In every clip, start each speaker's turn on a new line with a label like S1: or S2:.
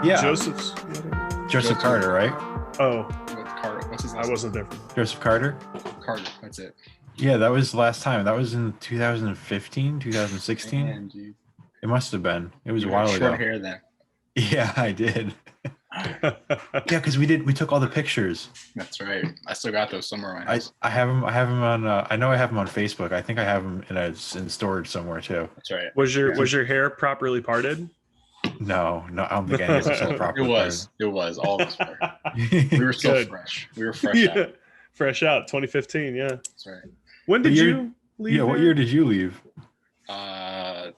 S1: Yeah,
S2: Joseph's.
S1: Joseph Carter, right?
S2: Oh,
S3: What's his
S2: I
S3: last
S2: wasn't there.
S1: Joseph Carter.
S3: name? Carter. That's it.
S1: Yeah, that was last time. That was in 2015, 2016.
S3: Man, dude.
S1: It must have been. It was
S3: You
S1: a
S3: had
S1: while
S3: short
S1: ago.
S3: hair then.
S1: Yeah, I did. Yeah, because we took all the pictures.
S3: That's right. I still got those somewhere in my house.
S1: I have them. I have them on. I know I have them on Facebook. I think I have them in storage somewhere too.
S3: That's right.
S2: Was your hair properly parted?
S1: No, I don't think any of us are
S3: It
S1: properly.
S3: was. It was. All of us were. We were still
S2: Good.
S3: fresh. We were fresh out.
S2: Fresh out, 2015. Yeah.
S3: That's right.
S2: When did you leave?
S1: Yeah, what year did you leave?
S3: Well,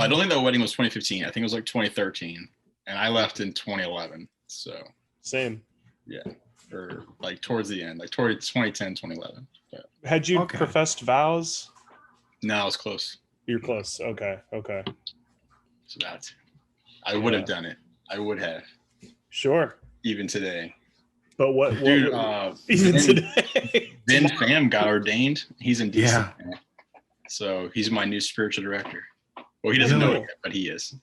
S3: I don't think that wedding was 2015. I think it was like 2013, and I left in 2011. So
S2: Same.
S3: yeah, or like towards the end, like towards 2010, 2011. But
S2: Had you
S1: Okay.
S2: professed vows?
S3: no, I was close.
S2: You're close. Okay.
S3: So that's. I would have done it. I would have,
S2: Sure.
S3: even today.
S2: But what
S3: Dude,
S2: even
S3: Ben-
S2: today?
S3: Ben Pham got ordained. He's in DC.
S1: Yeah.
S3: now. So he's my new spiritual director. Well, he doesn't know it yet, but he is.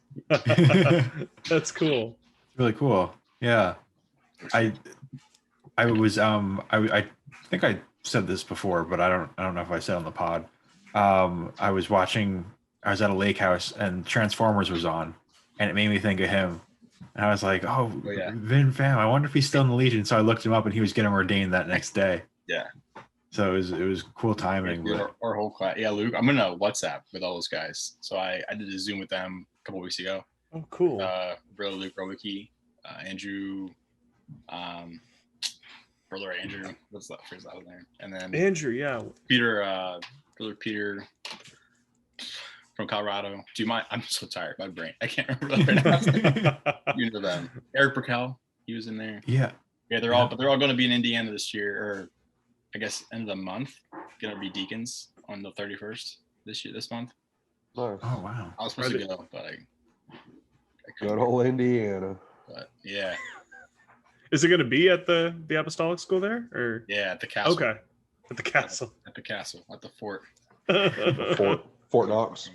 S2: That's cool.
S1: Really cool. Yeah. I think I said this before, but I don't know if I said it on the pod. I was at a lake house and Transformers was on, and it made me think of him. And I was like, oh
S3: yeah.
S1: Vin Pham, I wonder if he's still in the Legion. So I looked him up and he was getting ordained that next day.
S3: Yeah.
S1: So it was cool timing. But
S3: Our whole class. Yeah, Luke, I'm in a WhatsApp with all those guys. So I did a Zoom with them a couple weeks ago.
S2: Oh, cool.
S3: Brother Luke Rowicki, Andrew, brother Andrew, what's that phrase out of there? And then
S2: Andrew, yeah.
S3: Peter, brother Peter from Colorado. Do you mind? I'm so tired. My brain. I can't remember right now. You know them. Eric Burkell, he was in there.
S1: yeah.
S3: Yeah, they're all going to be in Indiana this year, or I guess end of the month. Gonna be deacons on the 31st this month.
S4: Nice.
S1: Oh wow.
S3: I was supposed to go, but I couldn't.
S4: Good old Indiana.
S3: But yeah,
S2: Is it going to be at the apostolic school there, or
S3: yeah, at the castle.
S2: okay, at the castle?
S3: At the castle, at the fort.
S4: Fort Knox.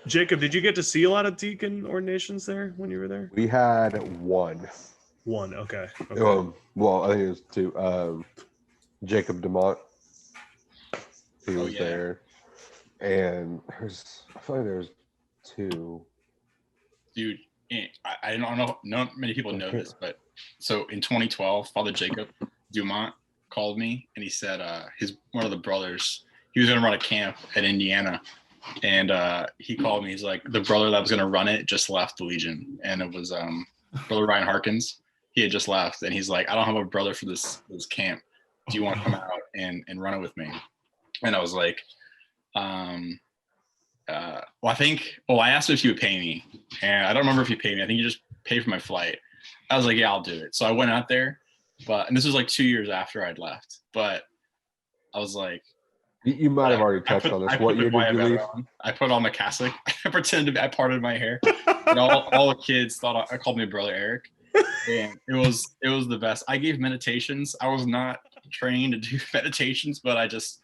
S2: Jacob, did you get to see a lot of deacon ordinations there when you were there?
S4: We had one.
S2: One. Okay.
S4: Well, I think it was two. Jacob DeMont. He was
S3: yeah.
S4: there, and I feel like there's two.
S3: Dude, I don't know. Not many people know this, but so in 2012, Father Jacob Dumont called me and he said one of the brothers, he was going to run a camp at Indiana, and he called me. He's like, the brother that was going to run it just left the Legion, and it was Brother Ryan Harkins. He had just left, and he's like, I don't have a brother for this camp. Do you want to come out and run it with me? And I was like, I asked him if he would pay me, and I don't remember if he paid me. I think he just paid for my flight. I was like, yeah, I'll do it. So I went out there, and this was like 2 years after I'd left, but I was like,
S4: You might have already touched on this. What year did you leave?
S3: I put on my cassock. I pretended I parted my hair. And all the kids thought I called me Brother Eric. And it was the best. I gave meditations. I was not trained to do meditations, but I just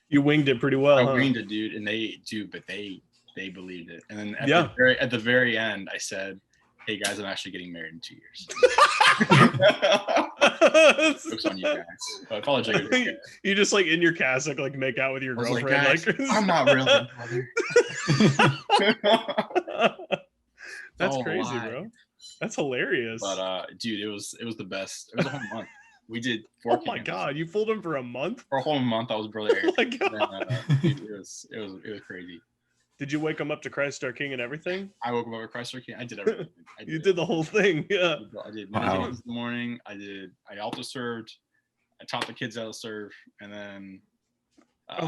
S2: You winged it pretty well.
S3: I winged it, dude, and they believed it. And then at the very end, I said, "Hey guys, I'm actually getting married in 2 years." Jokes on you guys. I apologize.
S2: You just like in your cassock, like make out with your
S3: I was
S2: girlfriend.
S3: like, guys, I'm not really brother.
S2: That's crazy, bro. That's hilarious.
S3: But dude, it was the best. It was a whole month. We did 4
S2: oh my god, you fooled him for a month?
S3: For a whole month, I was Brother Eric.
S2: Oh my god.
S3: Dude, it was crazy.
S2: Did you wake him up to Christ our King and everything?
S3: I woke him up at Christ our King. I did everything.
S2: You did the whole thing, yeah.
S3: I did meditations in the morning. I altar served. I taught the kids how to serve, and then.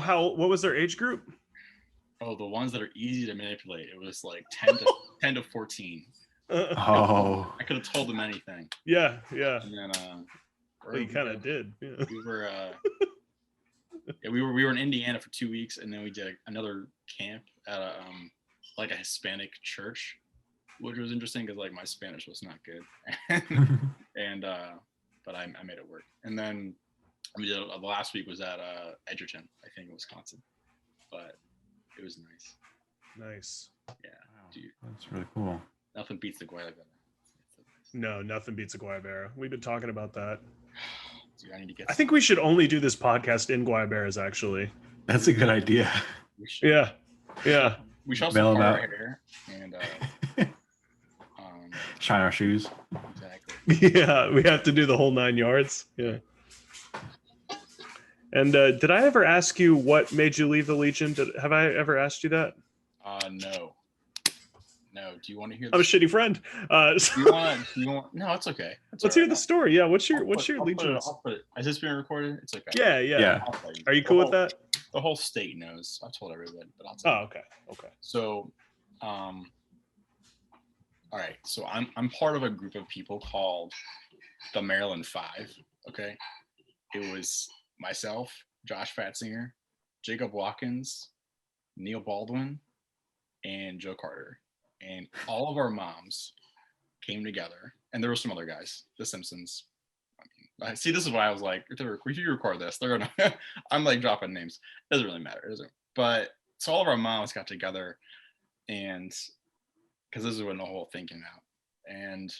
S2: What was their age group?
S3: Oh, the ones that are easy to manipulate. It was like 10 to 14.
S1: Oh.
S3: I could have told them anything.
S2: Yeah.
S3: And then
S2: well, you kind of did. Yeah.
S3: We were in Indiana for 2 weeks, and then we did another camp at a Hispanic church, which was interesting because like my Spanish was not good, and but I made it work. And then the last week was at Edgerton, I think, in Wisconsin, but it was nice.
S2: Nice.
S3: Yeah.
S1: Wow.
S3: Dude,
S1: That's really cool.
S3: nothing beats the Guayabera.
S2: No, nothing beats a Guayabera. We've been talking about that.
S3: Dude, I need to get.
S2: I think we should only do this podcast in Guayaberas, actually.
S1: That's a good idea.
S3: We should,
S2: Yeah. Yeah.
S3: we should also
S1: Mail 'em
S3: part our
S1: out.
S3: hair and
S1: Shine our shoes.
S3: exactly.
S2: Yeah. We have to do the whole 9 yards. Yeah. And did I ever ask you what made you leave the Legion? Have I ever asked you that?
S3: No. No. Do you want to hear?
S2: I'm a shitty friend.
S3: Do you want? No, it's okay. It's
S2: Let's
S3: all
S2: hear
S3: right.
S2: the story. Yeah. What's your
S3: I'll put it-
S2: Legion?
S3: I'll put it. Has this been recorded? It's okay.
S2: Yeah. Yeah.
S1: Yeah.
S3: I'll tell you.
S2: Are you
S3: The
S2: cool with
S3: whole-
S2: that?
S3: The whole state knows. I've told everybody, but I'll tell
S2: Oh,
S3: you.
S2: okay. Okay.
S3: So, all right. So I'm part of a group of people called the Maryland Five. Okay, it was myself, Josh Fatzinger, Jacob Watkins, Neil Baldwin, and Joe Carter, and all of our moms came together, and there were some other guys, The Simpsons. I see. This is why I was like, if you record this, they're gonna. I'm like dropping names. Doesn't really matter, does it? But so all of our moms got together, and because this is when the whole thing came out, and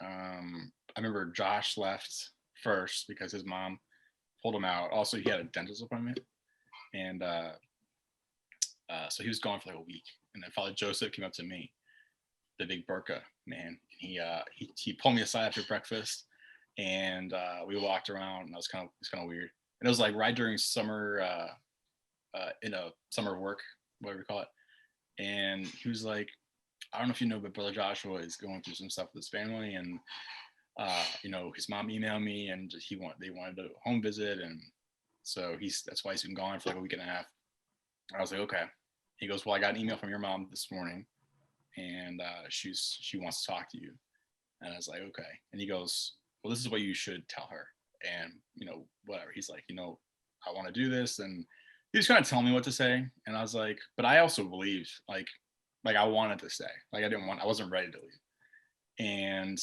S3: I remember Josh left first because his mom pulled him out. Also, he had a dentist appointment, and so he was gone for like a week. And then Father Joseph came up to me, the big burqa man. He pulled me aside after breakfast, and we walked around, and it was kind of weird. And it was like right during summer, in a summer of work, whatever you call it. And he was like, I don't know if you know, but Brother Joshua is going through some stuff with his family, and his mom emailed me, and they wanted a home visit, and so that's why he's been gone for like a week and a half. I was like, okay. He goes, well, I got an email from your mom this morning, and she wants to talk to you. And I was like, okay. And he goes, well, this is what you should tell her, and whatever. He's like, I want to do this, and he was kind of telling me what to say, and I was like, but I also believe like I wanted to stay, like I wasn't ready to leave. And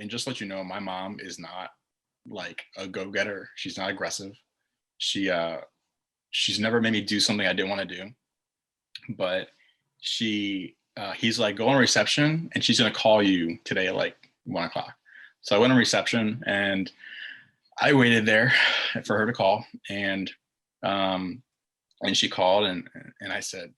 S3: just to let you know, my mom is not like a go-getter. She's not aggressive. She's never made me do something I didn't want to do. But he's like, go on reception, and she's gonna call you today at like 1 o'clock. So I went on reception, and I waited there for her to call, and she called, and I said,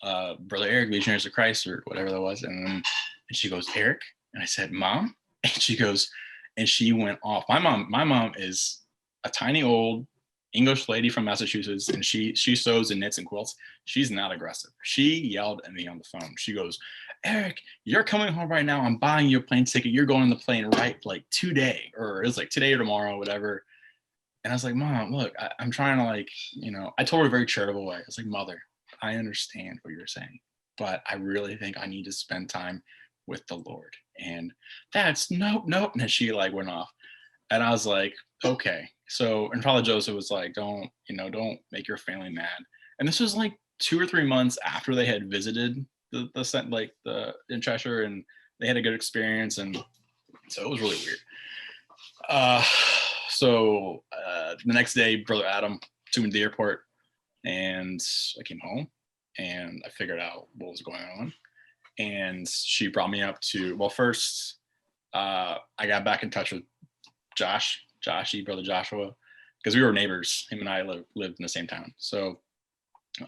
S3: Brother Eric, Legionaries of Christ, or whatever that was. And she goes, Eric? And I said, Mom? And she goes, and she went off. My mom is a tiny old English lady from Massachusetts, and she sews and knits and quilts. She's not aggressive. She yelled at me on the phone. She goes, Eric, you're coming home right now. I'm buying you a plane ticket. You're going on the plane right like today, or it was like today or tomorrow, whatever. And I was like, Mom, look, I'm trying to I told her a very charitable way. I was like, Mother, I understand what you're saying, but I really think I need to spend time with the Lord. And that's nope. And she went off. And I was like, okay. So, and Father Joseph was like, don't make your family mad. And this was like 2 or 3 months after they had visited the in Cheshire, and they had a good experience. And so it was really weird. So the next day, Brother Adam took me to the airport, and I came home, and I figured out what was going on. And she brought me up to, well, first I got back in touch with Joshy, Brother Joshua, because we were neighbors. Him and I lived in the same town. So,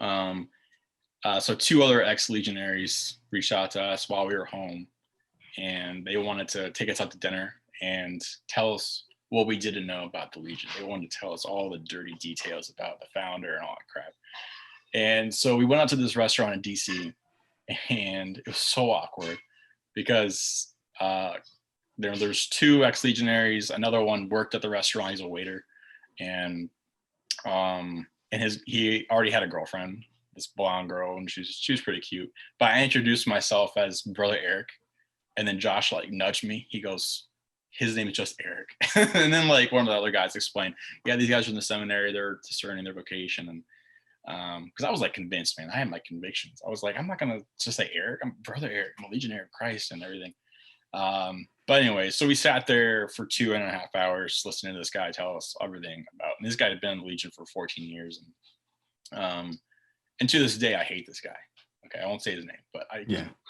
S3: so 2 other ex-legionaries reached out to us while we were home, and they wanted to take us out to dinner and tell us what we didn't know about the Legion. They wanted to tell us all the dirty details about the founder and all that crap. And so we went out to this restaurant in DC, and it was so awkward because there's 2 ex-legionaries. Another one worked at the restaurant. He's a waiter, and he already had a girlfriend, this blonde girl, and she was pretty cute. But I introduced myself as Brother Eric, and then Josh nudged me. He goes, his name is just Eric. And then one of the other guys explained, yeah, these guys are in the seminary. They're discerning their vocation, and because I was convinced, man. I had my convictions. I was like, I'm not gonna just say Eric. I'm Brother Eric. I'm a Legionary of Christ and everything. But anyway, so we sat there for 2.5 hours listening to this guy tell us everything about. And this guy had been in the Legion for 14 years, and to this day, I hate this guy. Okay, I won't say his name, but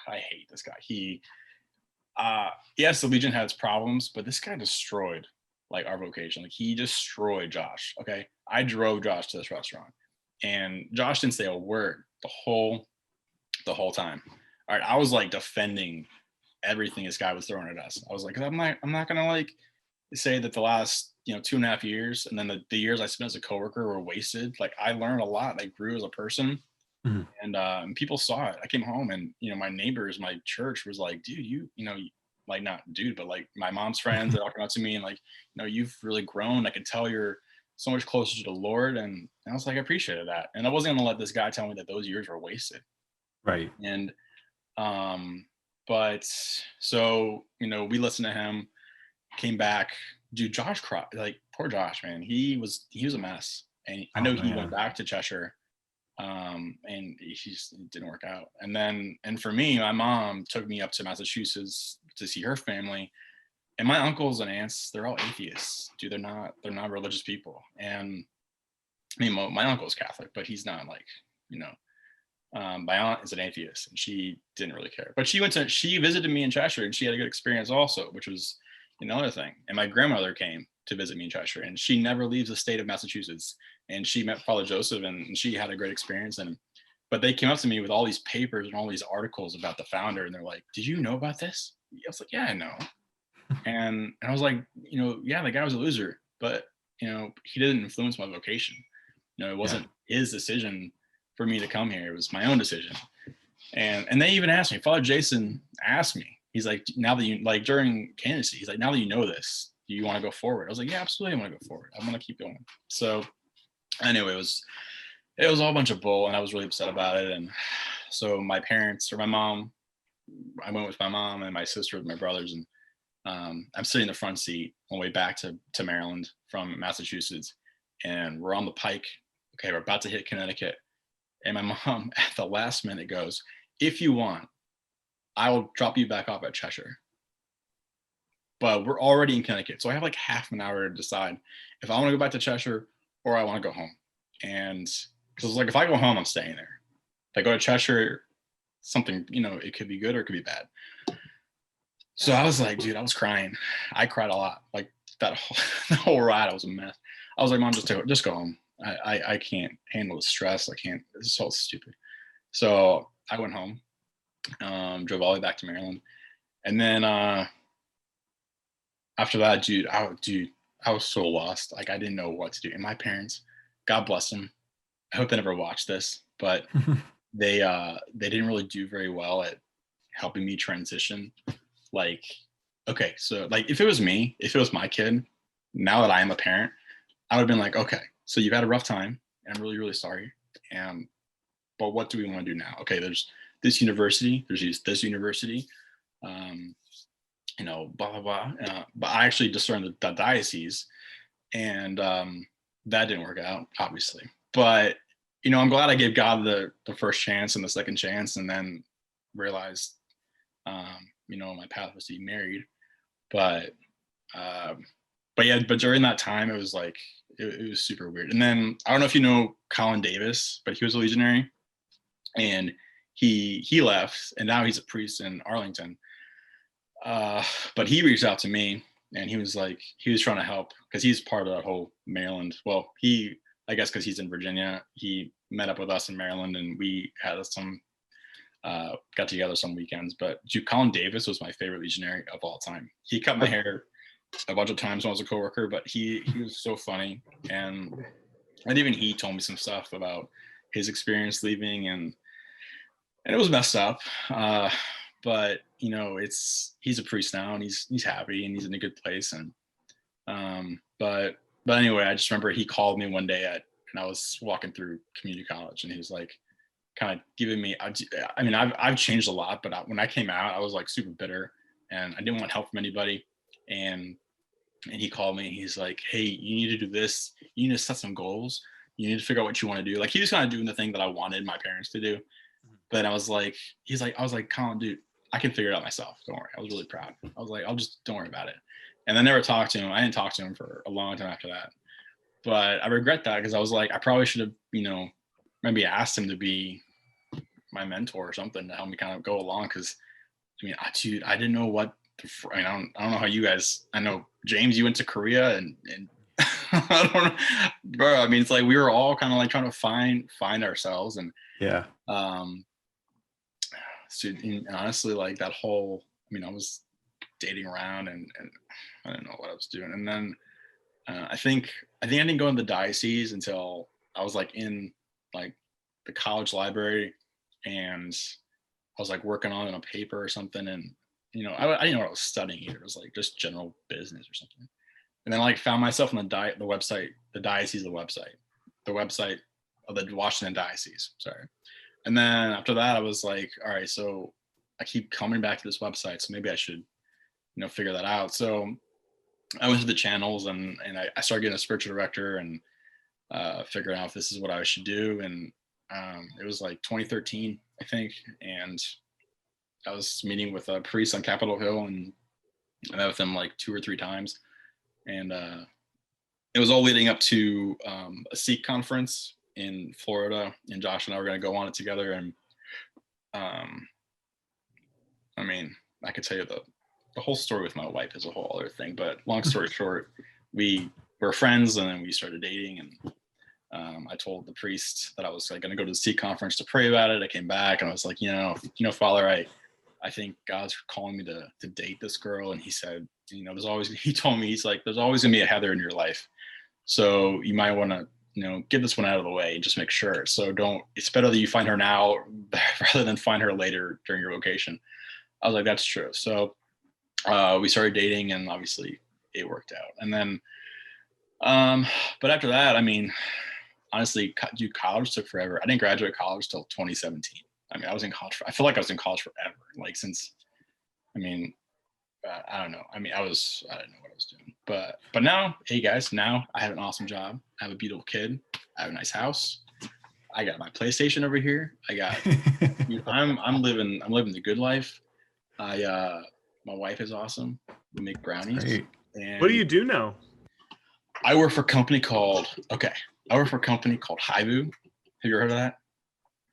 S3: I hate this guy. Yes, the Legion had its problems, but this guy destroyed like our vocation. Like he destroyed Josh. Okay. I drove Josh to this restaurant and Josh didn't say a word the whole time. All right. I was like defending everything this guy was throwing at us. I was like, I'm not gonna like say that the last 2.5 years and then the years I spent as a coworker were wasted. Like I learned a lot. I grew as a person. And people saw it. I came home and my neighbors, my church was like, dude, like not dude, but like my mom's friends that all come out to me and like, you've really grown. I can tell you're so much closer to the Lord. And I was like, I appreciated that. And I wasn't gonna let this guy tell me that those years were wasted.
S1: Right.
S3: And but so we listened to him, came back. Dude, Josh cried. Like poor Josh, man. He was a mess. And I know he went back to Cheshire. And he just didn't work out. And for me, my mom took me up to Massachusetts to see her family, and my uncles and aunts, they're all atheists. Dude, they're not religious people. And I mean, my uncle's Catholic, but he's not like, my aunt is an atheist and she didn't really care, but she visited me in Cheshire and she had a good experience also, which was another thing. And my grandmother came to visit me in Cheshire and she never leaves the state of Massachusetts. And she met Father Joseph and she had a great experience. But they came up to me with all these papers and all these articles about the founder. And they're like, did you know about this? I was like, yeah, I know. And I was like, yeah, the guy was a loser, but, he didn't influence my vocation. It wasn't his decision for me to come here. It was my own decision. And they even asked me, Father Jason asked me, he's like, now that you like during candidacy, he's like, now that you know this, do you want to go forward? I was like, yeah, absolutely. I want to go forward. I want to keep going. So anyway, it was all a bunch of bull and I was really upset about it. And so my parents or my mom, I went with my mom and my sister with my brothers. And I'm sitting in the front seat on the way back to Maryland from Massachusetts. And we're on the pike. Okay, we're about to hit Connecticut. And my mom at the last minute goes, if you want, I will drop you back off at Cheshire. But we're already in Connecticut. So I have like half an hour to decide if I want to go back to Cheshire or I want to go home. And because like, if I go home, I'm staying there. If I go to Cheshire, something, it could be good or it could be bad. So I was like, dude, I was crying. I cried a lot. Like the whole ride, I was a mess. I was like, Mom, just go home. I can't handle the stress. I can't. This is so stupid. So I went home, drove all the way back to Maryland. And then after that, dude, I was so lost. Like I didn't know what to do. And my parents, God bless them, I hope they never watch this, but they didn't really do very well at helping me transition. Like, okay, so like if it was my kid, now that I am a parent, I would have been like, okay, so you've had a rough time and I'm really, really sorry. But what do we want to do now? Okay, there's this university, there's this university, blah, blah, blah. But I actually discerned the diocese and that didn't work out, obviously. But, I'm glad I gave God the first chance and the second chance and then realized, my path was to be married. But during that time, it was like, it was super weird. And then I don't know if you know Colin Davis, but he was a Legionary and he left and now he's a priest in Arlington. But he reached out to me and he was trying to help because he's part of that whole Maryland. Well, I guess because he's in Virginia, he met up with us in Maryland and we had some, got together some weekends. But dude, Colin Davis was my favorite Legionary of all time. He cut my hair a bunch of times when I was a coworker, but he was so funny. And even he told me some stuff about his experience leaving and it was messed up. But he's a priest now and he's happy and he's in a good place. And but anyway, I just remember he called me one day and I was walking through community college and he was like kind of giving me, I mean, I've changed a lot, but when I came out, I was like super bitter and I didn't want help from anybody. And he called me and he's like, hey, you need to do this. You need to set some goals. You need to figure out what you want to do. Like he was kind of doing the thing that I wanted my parents to do. But I was like, Colin, dude, I can figure it out myself. Don't worry. I was really proud. I was like, don't worry about it. And I never talked to him. I didn't talk to him for a long time after that. But I regret that because I was like, I probably should have, maybe asked him to be my mentor or something to help me kind of go along. Cause I mean, dude, I didn't know what, I mean, I don't know how you guys, I know James, you went to Korea and I don't know, bro. I mean, it's like, we were all kind of like trying to find ourselves. And,
S1: Yeah.
S3: so and honestly, like that whole, I mean, I was dating around and I didn't know what I was doing. And then I think I didn't go in the diocese until I was like in like the college library, and I was like working on a paper or something. And, you know, I didn't know what I was studying either. It was like just general business or something. And then like found myself on the website of the Washington Diocese. Sorry. And then after that, I was like, all right, so I keep coming back to this website, so maybe I should, you know, figure that out. So I went to the channels and I started getting a spiritual director and figuring out if this is what I should do. And it was like 2013, I think. And I was meeting with a priest on Capitol Hill, and I met with him like 2 or 3 times. And it was all leading up to a Sikh conference in Florida, and Josh and I were going to go on it together. And I mean, I could tell you the whole story with my wife is a whole other thing, but long story short, we were friends and then we started dating. And I told the priest that I was like going to go to the Sikh conference to pray about it. I came back and I was like, you know, Father, I think God's calling me to date this girl. And he said, you know, he told me, he's like, there's always gonna be a Heather in your life. So you might want to, you know, get this one out of the way and just make sure. So it's better that you find her now rather than find her later during your vocation. I was like, that's true. So we started dating, and obviously it worked out. And then, but after that, I mean, honestly, college took forever. I didn't graduate college till 2017. I mean, I was in college. I feel like I was in college forever. Like since, I mean, I don't know. I mean, I didn't know what I was doing. But now, hey guys, now I have an awesome job. I have a beautiful kid. I have a nice house. I got my PlayStation over here. Dude, I'm living the good life. My wife is awesome. We make brownies.
S1: Great.
S3: And
S2: What do you do now?
S3: I work for a company called Haibu. Have you heard of that?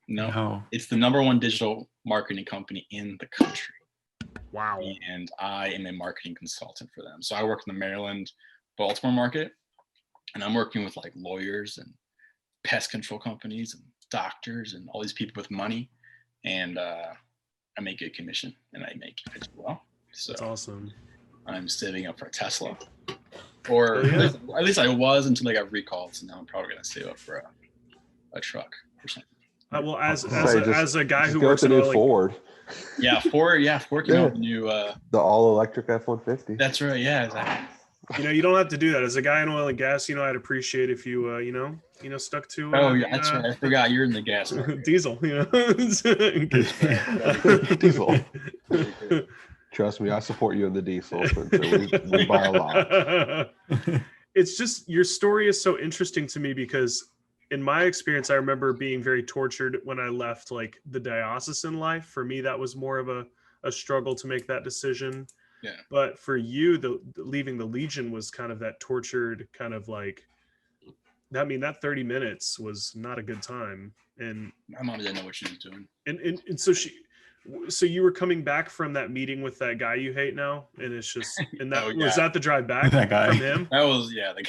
S3: No. It's the #1 digital marketing company in the country.
S2: Wow.
S3: And I am a marketing consultant for them. So I work in the Maryland, Baltimore market, and I'm working with like lawyers and pest control companies and doctors and all these people with money. And I make good commission, and I make it as well. So
S2: that's awesome. I'm
S3: saving up for a Tesla. Or at least I was until I got recalled. So now I'm probably going to save up for a truck or something.
S2: Well, as a guy who works
S4: in
S2: in
S4: a Ford.
S3: Yeah, Ford came out with the new
S4: the all-electric F-150.
S3: That's right. Yeah, exactly.
S2: You know, you don't have to do that. As a guy in oil and gas, you know, I'd appreciate if you, stuck to.
S3: That's right. I forgot you're in the gas market.
S2: Diesel, you know.
S4: Diesel. Trust me, I support you in the diesel. So we buy a lot.
S2: It's just, your story is so interesting to me because in my experience, I remember being very tortured when I left like the diocesan life. For me, that was more of a struggle to make that decision.
S3: Yeah.
S2: But for you, the leaving the Legion was kind of that tortured kind of like, I mean, that 30 minutes was not a good time. And
S3: my mom didn't know what she was doing.
S2: And so you were coming back from that meeting with that guy you hate now, and it's just, and that was that the drive back
S1: that guy
S2: from him?
S3: That was the guy.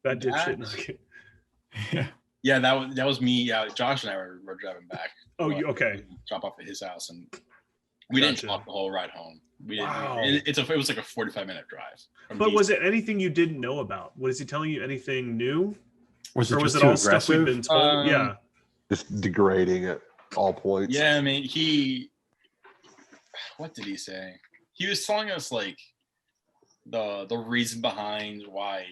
S2: That dipshit.
S3: Yeah, that was me. Josh and I were driving back.
S2: Oh, okay.
S3: Drop off at his house, and we didn't talk the whole ride home. We didn't.
S2: Wow.
S3: It was like a 45-minute drive.
S2: But was it anything you didn't know about? Was he telling you anything new?
S1: Was
S2: it
S1: all
S2: aggressive?
S1: Stuff
S2: we've been told? Yeah.
S4: Just degrading at all points.
S3: Yeah, I mean, what did he say? He was telling us like the reason behind why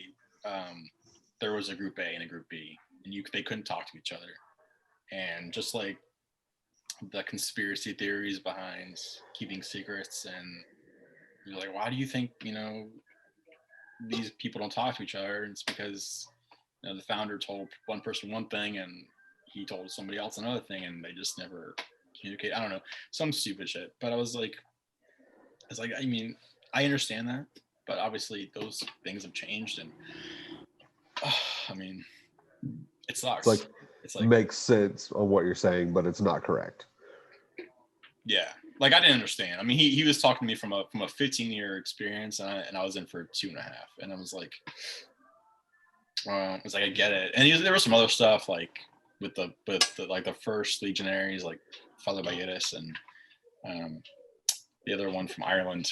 S3: there was a group A and a group B, and they couldn't talk to each other, and just like the conspiracy theories behind keeping secrets. And you're like, why do you think these people don't talk to each other? And it's because the founder told one person one thing and he told somebody else another thing, and they just never communicate. I don't know, some stupid shit. But I was like, I mean, I understand that, but obviously those things have changed, and I mean, it sucks. It's like,
S4: makes sense on what you're saying, but it's not correct.
S3: yeah, like I didn't understand. I mean, he was talking to me from a 15-year experience, and I was in for 2.5, and I was like, it's like I get it. And there was some other stuff like with the like the first Legionaries, like Father Bayetis, and the other one from Ireland.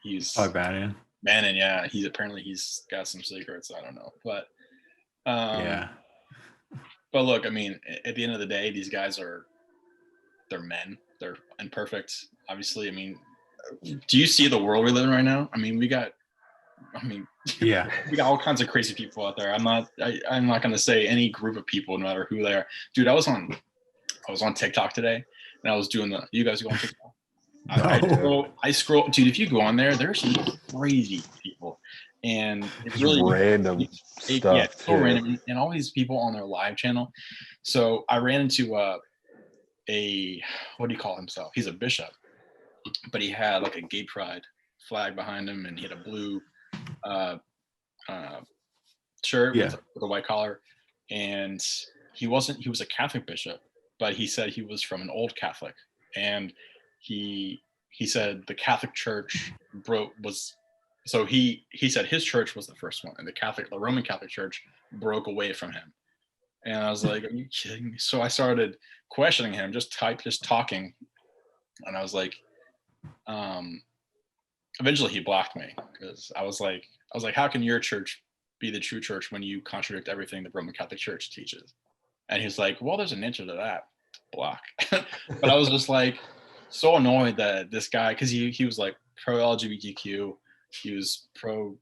S3: He's
S1: Bannon.
S3: Bannon, yeah. He's got some secrets. I don't know, but
S1: Yeah.
S3: But look, I mean, at the end of the day, these guys they're men. They're imperfect, obviously. I mean, do you see the world we live in right now? I mean, we got
S1: Yeah.
S3: we got all kinds of crazy people out there. I'm not going to say any group of people, no matter who they are. Dude, I was on TikTok today, and I was doing you guys go on TikTok?
S1: No.
S3: I scroll, dude. If you go on there's some crazy people, and it's really
S4: random stuff.
S3: Yeah, so random, and all these people on their live channel. So I ran into a what do you call himself? He's a bishop, but he had like a gay pride flag behind him, and he had a blue shirt with a white collar, and he was a Catholic bishop, but he said he was from an old Catholic, and he said the Catholic Church he said his church was the first one, and the Roman Catholic Church broke away from him. And I was like, are you kidding me? So I started questioning him, just talking, and I was like, eventually he blocked me, because I was like, how can your church be the true church when you contradict everything the Roman Catholic Church teaches? And he's like, well, there's an answer to that. Block. But I was just like so annoyed that this guy, because he was like pro LGBTQ, he was pro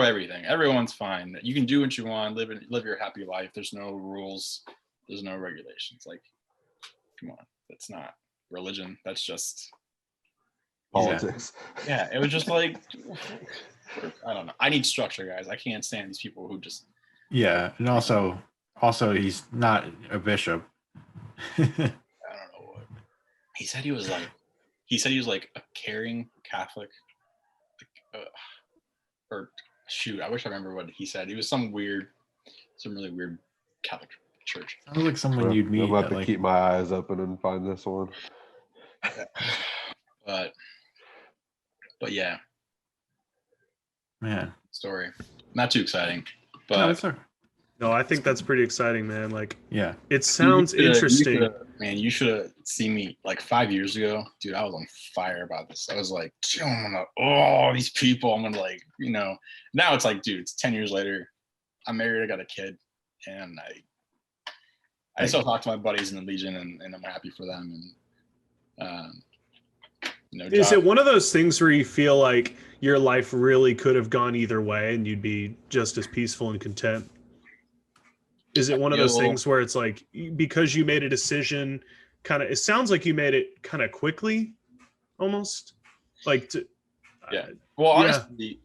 S3: everything. Everyone's fine. You can do what you want, live your happy life. There's no rules, there's no regulations. Like, come on, that's not religion. That's just
S4: politics.
S3: Yeah, it was just like, I don't know. I need structure, guys. I can't stand these people who just.
S1: Yeah, and also he's not a bishop.
S3: I don't know what he said. He was like a caring Catholic. Or shoot, I wish I remember what he said. He was some really weird Catholic church.
S1: Sounds like someone you'd meet.
S4: I'm about to keep my eyes open and find this one.
S3: But yeah,
S1: man,
S3: story not too exciting, but
S2: no, I think that's pretty exciting, man. Like,
S1: yeah,
S2: it sounds interesting.
S3: You should have seen me like 5 years ago, dude. I was on fire about this. I was like, these people. I'm gonna like, now it's like, dude, it's 10 years later. I'm married. I got a kid, and I still talk to my buddies in the Legion, and I'm happy for them. And
S2: is it one of those things where you feel like your life really could have gone either way, and you'd be just as peaceful and content? Is it one of those things where it's like, because you made a decision, it sounds like you made it kind of quickly, almost like
S3: yeah. Well, honestly,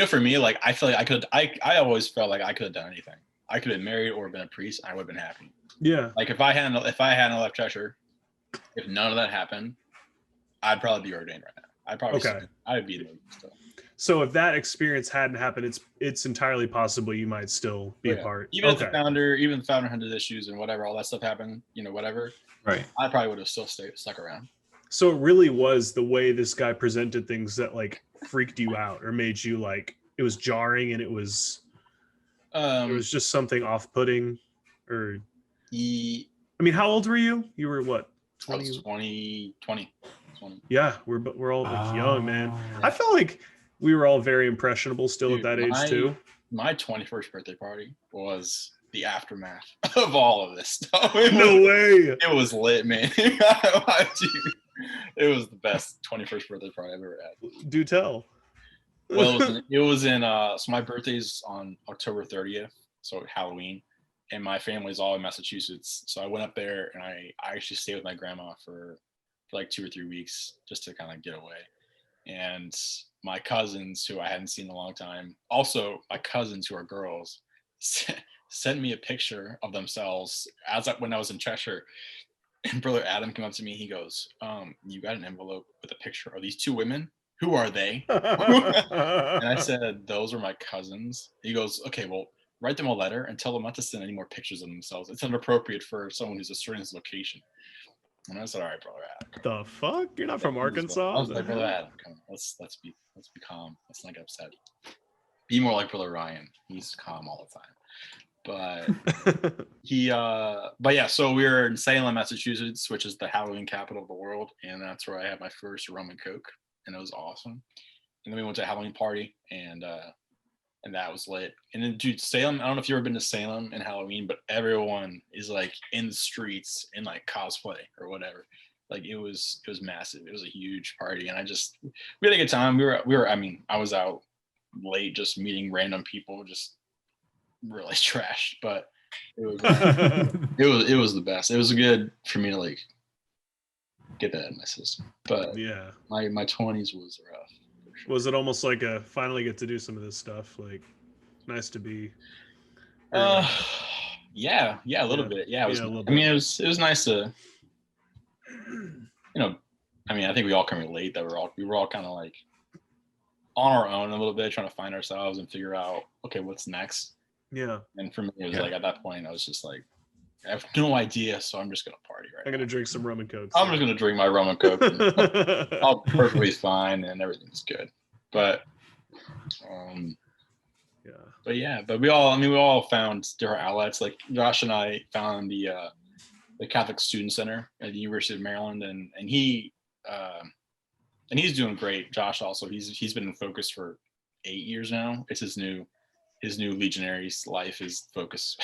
S3: for me, like, I feel like I always felt like I could have done anything. I could have married or been a priest, and I would have been happy.
S2: Yeah.
S3: Like, if I hadn't left Cheshire, if none of that happened, I'd probably be ordained right now. I'd be there still.
S2: So if that experience hadn't happened, it's entirely possible you might still be a part.
S3: Even if the founder had issues and whatever, all that stuff happened, whatever.
S1: Right.
S3: I probably would have still stuck around.
S2: So it really was the way this guy presented things that like freaked you out or made you like, it was jarring, and it was just something off-putting, or. I mean, how old were you? You were what? 20?
S3: I was 20.
S2: Yeah, we're all like young, man. I felt like we were all very impressionable still at that age too.
S3: My 21st birthday party was the aftermath of all of this stuff.
S2: No way.
S3: It was lit, man. It was the best 21st birthday party I've ever had.
S2: Do tell.
S3: Well, it was in so my birthday's on October 30th, so Halloween, and my family's all in Massachusetts. So I went up there, and I actually stayed with my grandma for like 2 or 3 weeks just to kind of get away. And my cousins, who I hadn't seen in a long time, also my cousins who are girls, sent me a picture of themselves when I was in Cheshire. And Brother Adam came up to me. He goes, you got an envelope with a picture of these 2 women? Who are they? And I said, those are my cousins. He goes, okay, well, write them a letter and tell them not to send any more pictures of themselves. It's inappropriate for someone who's asserting his location. And I said, all right, brother Adam.
S2: The fuck? You're not from Arkansas?
S3: I was like, brother Adam, come on, let's be calm. Let's not get upset. Be more like brother Ryan. He's calm all the time. But but yeah, so we were in Salem, Massachusetts, which is the Halloween capital of the world, and that's where I had my first rum and coke, and it was awesome. And then we went to a Halloween party, and that was lit. And then, dude, Salem, I don't know if you've ever been to Salem in Halloween, but everyone is like in the streets in like cosplay or whatever. Like it was massive. It was a huge party, and we had a good time. I mean, I was out late just meeting random people, just really trash, but it was it was the best. It was good for me to like get that in my system. But
S2: yeah,
S3: my 20s was rough.
S2: Sure. Was it almost like a finally get to do some of this stuff? Like nice to be
S3: yeah, a little bit. Yeah, it was, I mean, it was nice to, I mean, I think we all can relate that we were all kind of like on our own a little bit, trying to find ourselves and figure out, okay, what's next.
S2: Yeah.
S3: And for me, it was like at that point, I was just like, I have no idea, so I'm just gonna party right now.
S2: I'm gonna drink some rum and coke.
S3: I'm just gonna drink my rum and coke. I'm perfectly fine, and everything's good. But, but we all found different outlets. Like Josh and I found the Catholic Student Center at the University of Maryland, and he's doing great. Josh also, he's been in focus for 8 years now. It's his new Legionary's life is focus.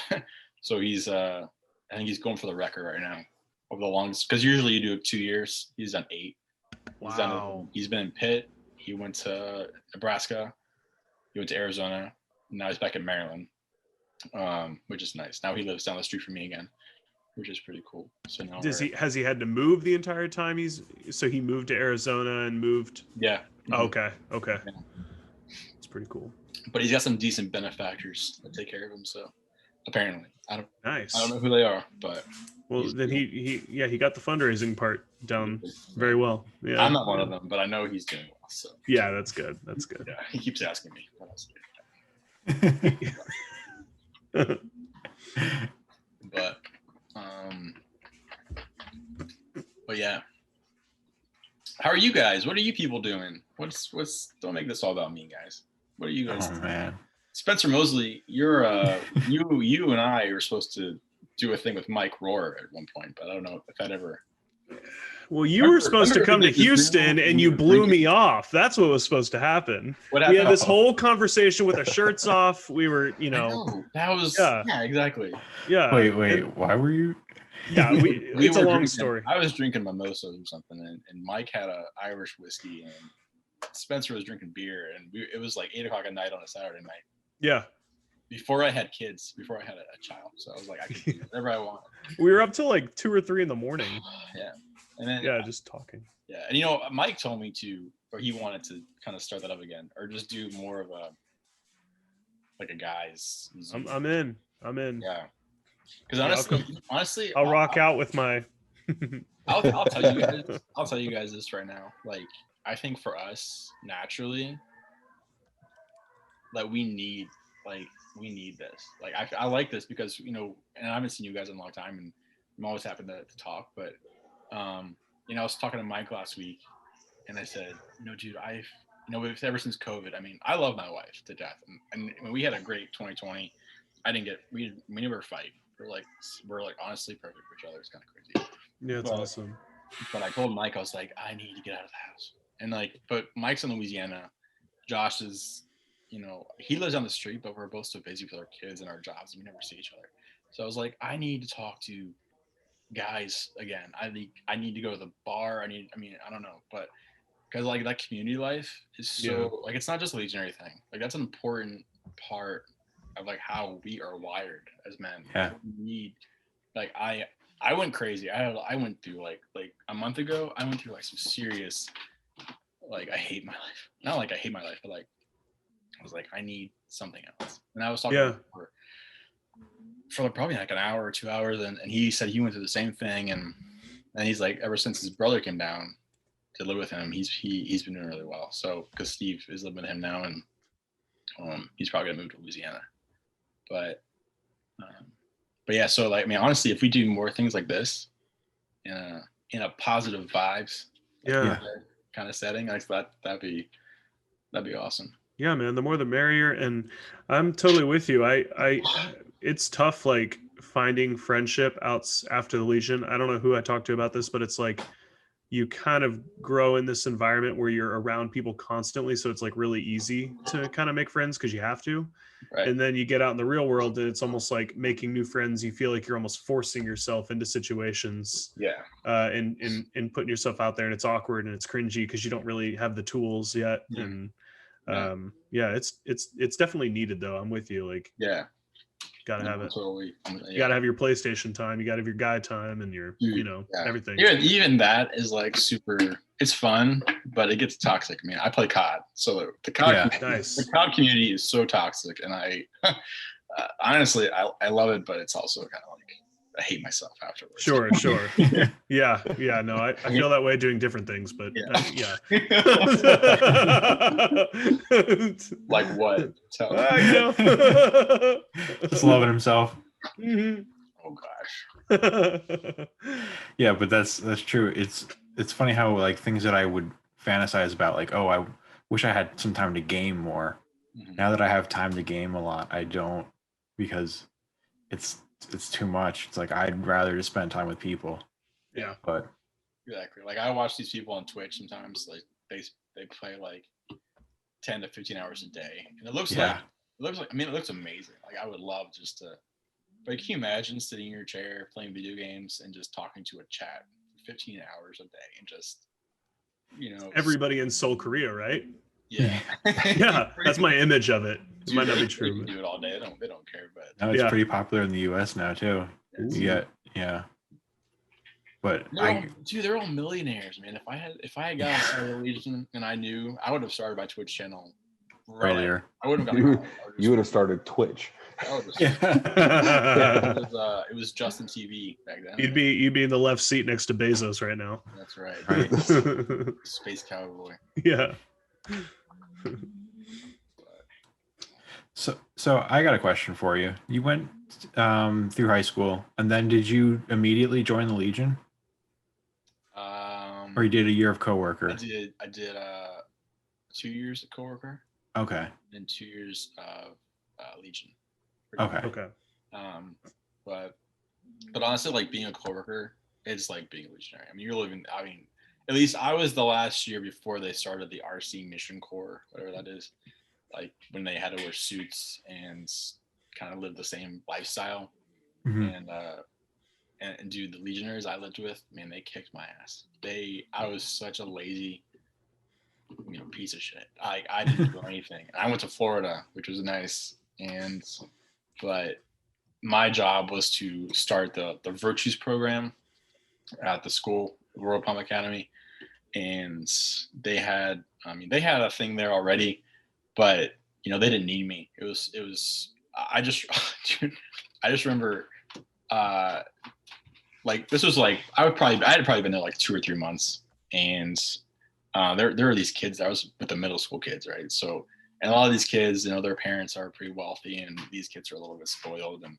S3: So I think he's going for the record right now over the longest, because usually you do 2 years. He's done 8.
S2: Wow.
S3: He's been in Pitt. He went to Nebraska. He went to Arizona. Now he's back in Maryland, which is nice. Now he lives down the street from me again, which is pretty cool. So now
S2: has he had to move the entire time he moved to Arizona and moved?
S3: Yeah.
S2: Oh, okay. Yeah. It's pretty cool.
S3: But he's got some decent benefactors that take care of him. So apparently, I don't know who they are, but
S2: then he got the fundraising part done very well. Yeah.
S3: I'm not one of them, but I know he's doing well. So
S2: yeah, that's good.
S3: Yeah, he keeps asking me. But yeah. How are you guys? What are you people doing? Don't make this all about me, guys. What are you guys doing?
S1: Man.
S3: Spencer Mosley, you're you and I were supposed to do a thing with Mike Rohr at one point, but I don't know if that ever.
S2: Well, you were supposed to come to Houston and you blew me off. That's what was supposed to happen.
S3: What happened?
S2: We had this whole conversation with our shirts off. We were,
S3: that was yeah, exactly.
S2: Yeah.
S1: Wait, why were you?
S2: Yeah, it's a long story.
S3: I was drinking mimosas or something, and Mike had a Irish whiskey, and Spencer was drinking beer, and it was like 8 o'clock at night on a Saturday night.
S2: Yeah.
S3: Before I had kids, before I had a child, so I was like, I can do whatever I want.
S2: We were up till like 2 or 3 in the morning.
S3: Yeah. And then
S2: just talking.
S3: Yeah, and Mike told me he wanted to kind of start that up again, or just do more of a guys.
S2: I'm in.
S3: Yeah. Because honestly,
S2: I'll rock out with my.
S3: I'll tell you guys. I'll tell you guys this right now. Like, I think for us naturally, like we need this. Like I like this because and I haven't seen you guys in a long time, and I'm always happy to talk. But I was talking to Mike last week, and I said, dude, ever since COVID, I mean, I love my wife to death, and when we had a great 2020, we never fight. We're honestly perfect for each other. It's kind of crazy.
S2: Yeah, it's awesome.
S3: But I told Mike, I was like, I need to get out of the house, and but Mike's in Louisiana. Josh is, he lives down the street, but we're both so busy with our kids and our jobs, and we never see each other. So I was like, I need to talk to guys again. I need to go to the bar. I don't know, but because that community life is so it's not just a Legionary thing. That's an important part of how we are wired as men.
S1: Yeah.
S3: We need I went crazy. I went through a month ago. I went through some serious I hate my life. Not I hate my life, but I was like, I need something else. And I was talking for probably an hour or 2 hours, and he said he went through the same thing, and he's ever since his brother came down to live with him, he's been doing really well. So because Steve is living with him now, and he's probably gonna move to Louisiana. But yeah, so like, I mean, honestly, if we do more things like this in a positive vibes
S2: Yeah.
S3: kind of setting, like that'd be awesome.
S2: Yeah, man, the more the merrier. And I'm totally with you. It's tough, like finding friendship after the Legion. I don't know who I talked to about this, but it's like you kind of grow in this environment where you're around people constantly. So it's like really easy to kind of make friends because you have to.
S3: Right.
S2: And then you get out in the real world and it's almost like making new friends. You feel like you're almost forcing yourself into situations.
S3: Yeah.
S2: And putting yourself out there, and it's awkward and it's cringy because you don't really have the tools yet.
S3: Yeah.
S2: And it's definitely needed though. I'm with you. Like,
S3: yeah,
S2: gotta have it.
S3: Totally.
S2: You gotta have your PlayStation time. You gotta have your guy time and your, everything.
S3: Even that is like super. It's fun, but it gets toxic. I mean, I play COD, so the COD, the COD community is so toxic, and I honestly I love it, but it's also kind of like I hate myself afterwards.
S2: Sure. Yeah. No, I feel that way doing different things, but yeah.
S3: Like what? Tell
S2: me.
S1: Just loving himself.
S2: Mm-hmm.
S3: Oh gosh.
S1: Yeah, but that's true. It's funny how like things that I would fantasize about, like, oh, I wish I had some time to game more. Mm-hmm. Now that I have time to game a lot, I don't, because it's too much. It's like I'd rather just spend time with people.
S2: Yeah.
S1: But
S3: exactly. Like I watch these people on Twitch sometimes, like they play like 10 to 15 hours a day. And it looks like I mean, it looks amazing. Like I would love just to, but can you imagine sitting in your chair playing video games and just talking to a chat for 15 hours a day and just,
S2: everybody in Seoul, Korea, right?
S3: Yeah.
S2: Yeah, that's my image of it. It might not be true.
S3: They can do it all day. They don't care. But
S1: no, it's pretty popular in the US now too. Yeah. But
S3: they're all millionaires, man. If I had got a Legion and I knew, I would have started my Twitch channel
S1: right there.
S3: I would have got
S4: you would have started Twitch.
S3: It was Justin TV back then.
S2: You'd be in the left seat next to Bezos right now.
S3: That's right. Space cowboy.
S2: Yeah.
S1: So I got a question for you. You went through high school, and then did you immediately join the Legion? Or you did a year of coworker?
S3: I did 2 years of coworker.
S1: Okay.
S3: And 2 years of Legion.
S1: Okay.
S3: But honestly, like being a coworker, it's like being a Legionary. I mean, at least I was the last year before they started the RC Mission Corps, whatever that is. Like when they had to wear suits and kind of live the same lifestyle. Mm-hmm. And dude, the Legionnaires I lived with, man, they kicked my ass. I was such a lazy, piece of shit. I didn't do anything. I went to Florida, which was nice. But my job was to start the Virtues program at the school, the Royal Palm Academy. And they had a thing there already, but they didn't need me. I just remember, like this was like, I had probably been there like 2 or 3 months. And there were these kids that I was with the middle school kids, right? So, and a lot of these kids, their parents are pretty wealthy and these kids are a little bit spoiled. And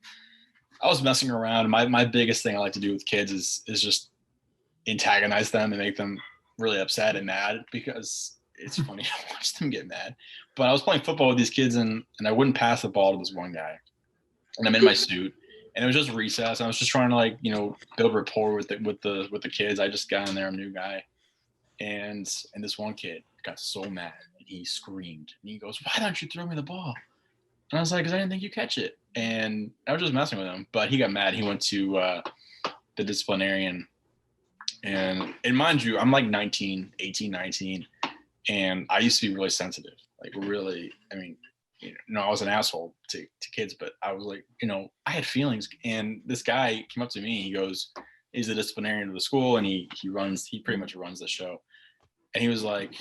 S3: I was messing around. My biggest thing I like to do with kids is just antagonize them and make them really upset and mad, because it's funny to watch them get mad. But I was playing football with these kids and I wouldn't pass the ball to this one guy. And I'm in my suit and it was just recess. I was just trying to build rapport with the kids. I just got in there, I'm a new guy. And this one kid got so mad and he screamed and he goes, "Why don't you throw me the ball?" And I was like, "'Cause I didn't think you catch it." And I was just messing with him, but he got mad. He went to the disciplinarian. And mind you, I'm like 18, 19. And I used to be really sensitive, like really, I was an asshole to kids, but I was like, I had feelings. And this guy came up to me, he goes, he's the disciplinarian of the school and he pretty much runs the show. And he's like,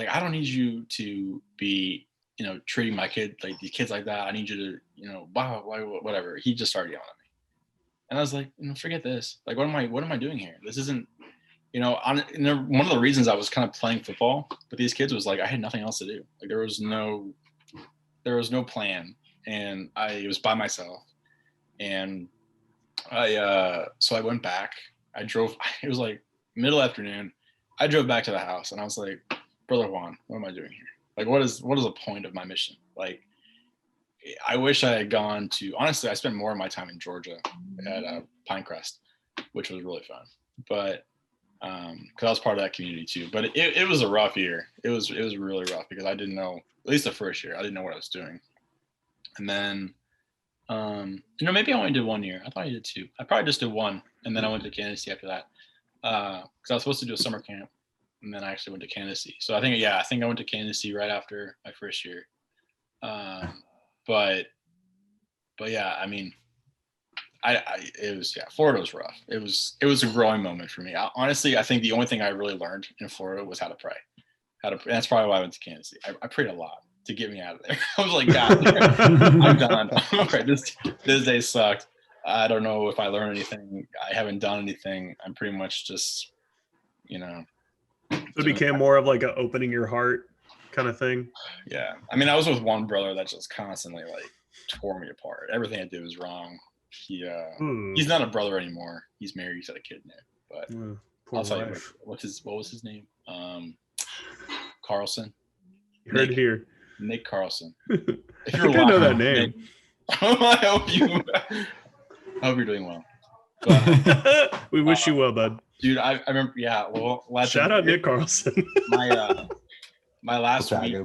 S3: "I don't need you to be, treating my kid, like these kids like that. I need you to, blah, blah, blah, whatever." He just started yelling at me. And I was like, forget this. Like, what am I doing here? This isn't, one of the reasons I was kind of playing football with these kids was like, I had nothing else to do. Like there was no plan and I was by myself, and so I went back. I drove. It was like middle afternoon. I drove back to the house, and I was like, Brother Juan, what am I doing here? Like, what is the point of my mission? Like, I wish I had gone to. Honestly, I spent more of my time in Georgia at Pinecrest, which was really fun. But because I was part of that community too. But it was a rough year. It was really rough because I didn't know. At least the first year, I didn't know what I was doing. And then, maybe I only did 1 year. I thought I did 2. I probably just did 1, and then I went to Candidacy after that because I was supposed to do a summer camp, and then I actually went to Candidacy. So I think I went to Candidacy right after my first year. But yeah, I mean, Florida was rough. It was a growing moment for me. Honestly, I think the only thing I really learned in Florida was how to pray. That's probably why I went to Candidacy. I prayed a lot to get me out of there. I was like, God, I'm done. Okay, this day sucked. I don't know if I learned anything. I haven't done anything. I'm pretty much just,
S2: It became more of like a opening your heart kind of thing.
S3: Yeah. I mean, I was with one brother that just constantly like tore me apart. Everything I did was wrong. He's not a brother anymore. He's married. He's got a kid now. But I'll tell you what was his name? Carlson.
S2: You heard it here.
S3: Nick Carlson.
S2: If you're I know that name.
S3: I hope you're doing well. But,
S2: we wish you well, bud.
S3: Dude, I remember. Yeah. Well,
S2: shout out Nick Carlson.
S3: My last week,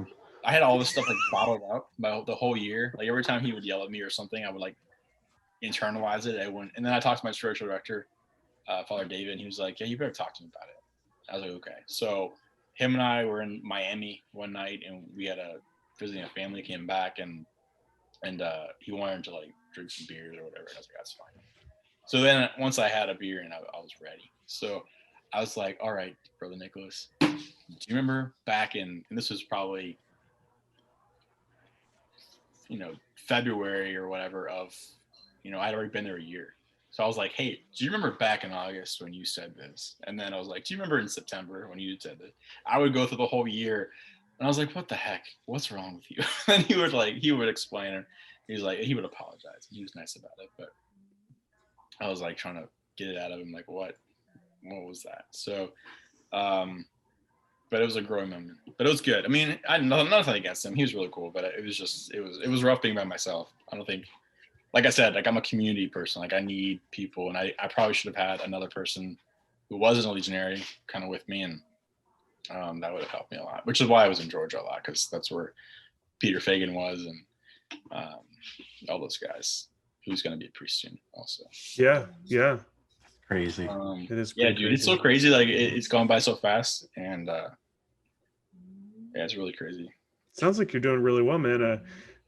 S3: I had all this stuff like bottled up the whole year. Like every time he would yell at me or something, I would like internalize it. And then I talked to my spiritual director, Father David, and he was like, "Yeah, you better talk to me about it." I was like, "Okay." So him and I were in Miami one night, and we had visiting a family, came back, and he wanted to like drink some beers or whatever. And I was like, "That's fine." So then once I had a beer and I was ready. So I was like, "All right, Brother Nicholas, do you remember back in," and this was probably, February or whatever of, I'd already been there a year. So I was like, "Hey, do you remember back in August when you said this?" And then I was like, "Do you remember in September when you said this?" I would go through the whole year, and I was like, "What the heck? What's wrong with you?" And he would explain it. He would apologize. He was nice about it, but I was like trying to get it out of him, like, what was that? So, but it was a growing moment. But it was good. I mean, nothing against him. He was really cool, but it was rough being by myself. I don't think. Like I said, like I'm a community person. Like I need people, and I probably should have had another person who wasn't a Legionary kind of with me, and that would have helped me a lot. Which is why I was in Georgia a lot, because that's where Peter Fagan was, and all those guys. Who's going to be a priest soon, also.
S2: Yeah.
S1: Crazy.
S2: It is.
S3: Yeah, dude, it's so crazy. Like it's gone by so fast, and it's really crazy.
S2: Sounds like you're doing really well, man.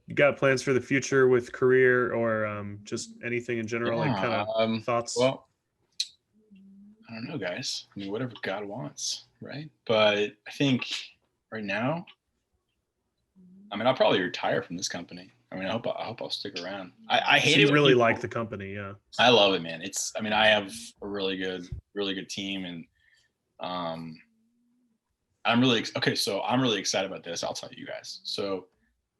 S2: You got plans for the future with career or just anything in general, like kind of thoughts?
S3: Well, I don't know, guys. I mean, whatever God wants, right? But I think right now, I'll probably retire from this company. I hope I'll stick around. I hate it.
S2: You really like the company, yeah.
S3: I love it, man. I have a really good team, and I'm really excited about this. I'll tell you guys. So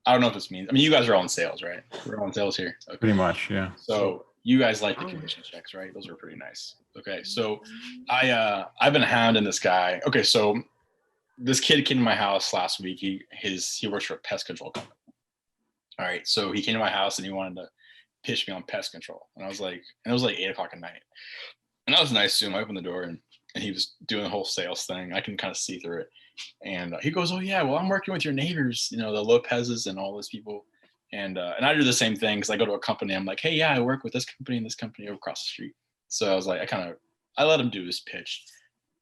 S3: I don't know what this means. You guys are all in sales, right? We're all in sales here. Okay.
S1: Pretty much, yeah.
S3: So you guys like the commission checks, right? Those are pretty nice. Okay, so I've been hounding this guy. Okay, so this kid came to my house last week. He works for a pest control company. All right, so he came to my house and he wanted to pitch me on pest control, and it was like 8:00 at night, and that was nice to him. I opened the door and he was doing the whole sales thing. I can kind of see through it. And he goes, "Oh yeah, well I'm working with your neighbors, the Lopez's and all those people." And I do the same thing because I go to a company. I'm like, "Hey, yeah, I work with this company and this company over across the street." So I was like, I let him do his pitch,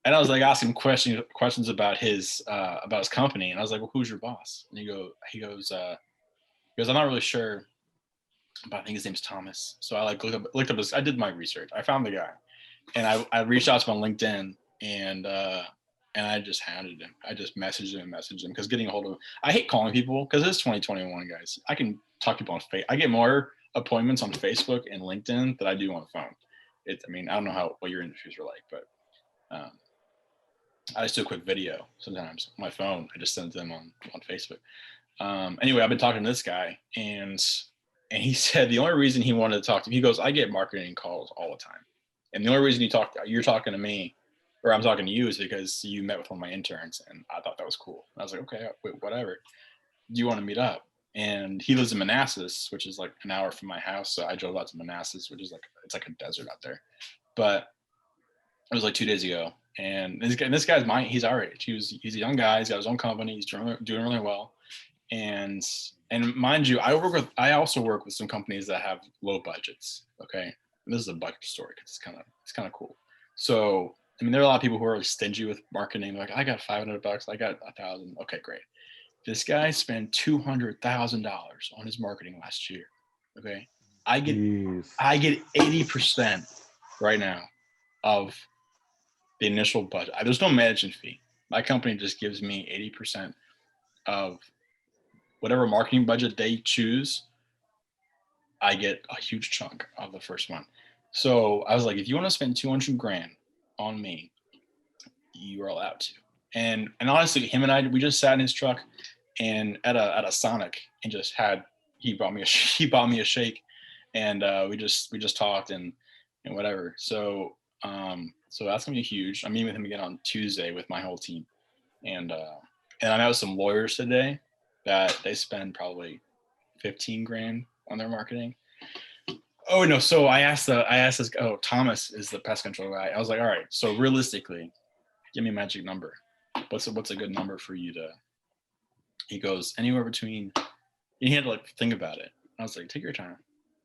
S3: and I was like asking questions about his company. And I was like, "Well, who's your boss?" And he goes, "I'm not really sure, but I think his name's Thomas." So I looked up I did my research. I found the guy, and I reached out to him on LinkedIn, and I just hounded him. I just messaged him because getting a hold of him. I hate calling people because it's 2021, guys. I can talk to people on Facebook. I get more appointments on Facebook and LinkedIn than I do on the phone. I don't know what your industries are like, but I just do a quick video sometimes on my phone. I just send them on Facebook. Anyway, I've been talking to this guy, and And he said the only reason he wanted to talk to me, he goes, I get marketing calls all the time. And the only reason you're talking to me or I'm talking to you is because you met with one of my interns. And I thought that was cool. And I was like, okay, wait, whatever. Do you want to meet up? And he lives in Manassas, which is like an hour from my house. So I drove out to Manassas, which is it's like a desert out there. But it was like 2 days ago. And this guy's he's our age. He's a young guy. He's got his own company. He's doing really well. And mind you, I also work with some companies that have low budgets. Okay. And this is a budget story because it's kind of cool. So, I mean, there are a lot of people who are stingy with marketing. Like, I got $500, I got $1,000. Okay, great. This guy spent $200,000 on his marketing last year. Okay. I get 80% right now of the initial budget. There's no management fee. My company just gives me 80% of whatever marketing budget they choose. I get a huge chunk of the first month. So I was like, if you want to spend $200,000 on me, you are allowed to. And honestly, him and I, we just sat in his truck and at a Sonic and he bought me a shake, and we just talked and whatever. So that's gonna be huge. I'm meeting with him again on Tuesday with my whole team, and I met with some lawyers today that they spend probably $15,000 on their marketing. Oh no! So I asked this. Oh, Thomas is the pest control guy. I was like, all right. So realistically, give me a magic number. What's a good number for you to? He goes anywhere between. He had to like think about it. I was like, take your time.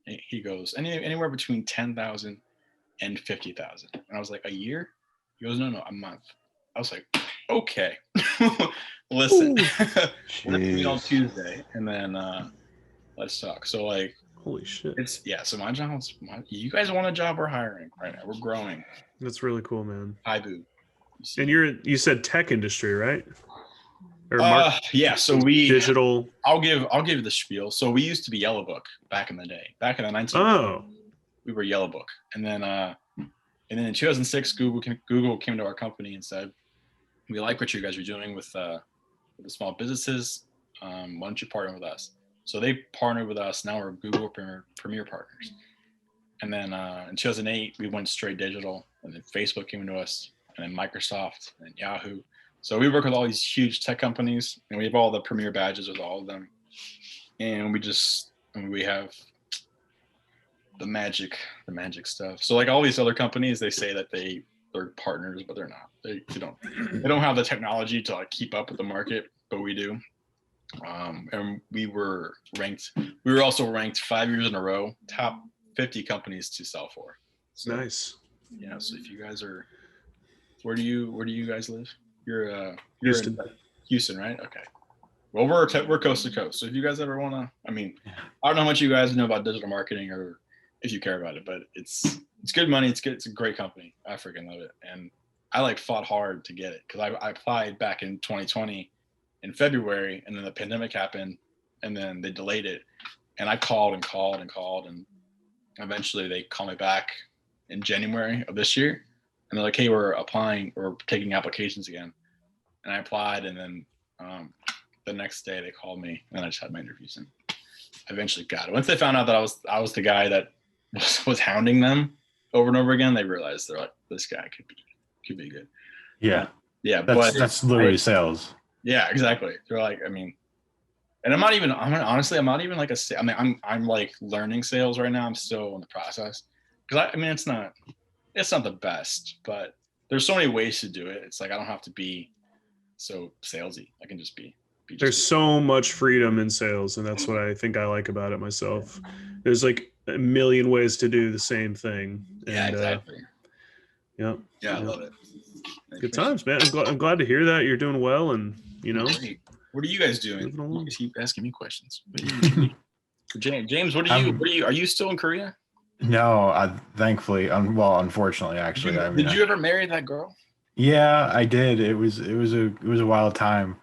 S3: He goes anywhere between 10,000 and 50,000. And I was like, a year? He goes, no, a month. I was like, okay. Listen, let's meet on Tuesday, and then let's talk. So like,
S2: holy shit.
S3: So my job's you guys want a job? We're hiring right now. We're growing.
S2: That's really cool, man.
S3: Hi, boo.
S2: And you said tech industry, right? Or
S3: yeah. So we
S2: digital.
S3: I'll give the spiel. So we used to be Yellow Book back in the day. Back in the 19.
S2: Oh.
S3: We were Yellow Book, and then in 2006, Google came to our company and said, we like what you guys are doing with the small businesses. Why don't you partner with us? So they partnered with us. Now we're Google Premier partners. And then in 2008, we went straight digital. And then Facebook came to us, and then Microsoft, and then Yahoo. So we work with all these huge tech companies, and we have all the Premier badges with all of them. And we have the magic stuff. So like all these other companies, they say that they're partners, but they're not. They don't have the technology to like keep up with the market, but we do. And we were also ranked 5 years in a row, top 50 companies to sell for. So,
S2: nice.
S3: Yeah. So if you guys are, where do you guys live? You're
S2: Houston.
S3: In Houston, right? Okay. Well, we're coast to coast. So if you guys ever want to, I mean, I don't know how much you guys know about digital marketing or if you care about it, but it's good money. It's good. It's a great company. I freaking love it. And I like fought hard to get it because I applied back in 2020 in February, and then the pandemic happened, and then they delayed it. And I called and eventually they called me back in January of this year. And they're like, hey, we're taking applications again. And I applied, and then the next day they called me, and I just had my interviews, and I eventually got it. Once they found out that I was the guy that was hounding them over and over again, they realized they're like, this guy could be good.
S1: Yeah.
S3: Yeah.
S1: That's literally sales.
S3: Yeah, exactly. They're like, I mean, and I'm not even like I'm like learning sales right now. I'm still in the process. Cause it's not the best, but there's so many ways to do it. It's like, I don't have to be so salesy. I can just be.
S2: There's so much freedom in sales, and that's what I think I like about it myself. There's like a million ways to do the same thing.
S3: Yeah,
S2: and,
S3: exactly.
S2: Yeah,
S3: I love it.
S2: Good times, man. I'm glad to hear that you're doing well, and
S3: Great. What are you guys doing? You keep asking me questions. James, what are you? Are you still in Korea?
S1: No, thankfully, unfortunately, actually.
S3: Did you ever marry that girl?
S1: Yeah, I did. It was a wild time.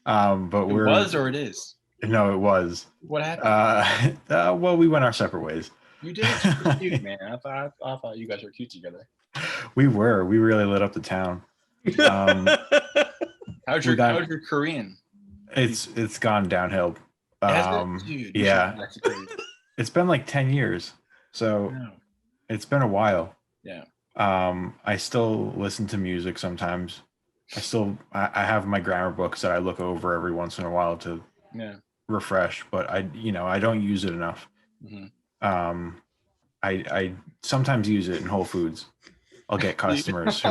S1: But
S3: it is?
S1: No, it was.
S3: What happened?
S1: Well, we went our separate ways.
S3: You did. It's cute, man. I thought you guys were cute together.
S1: We really lit up the town.
S3: How's your Korean?
S1: It's gone downhill.
S3: Dude,
S1: yeah. It's been like 10 years. So
S3: No.
S1: it's been a while.
S3: Yeah.
S1: I still listen to music sometimes. I have my grammar books that I look over every once in a while to
S3: Yeah.
S1: refresh, but I don't use it enough.
S3: hmm
S1: I sometimes use it in Whole Foods. I'll get customers who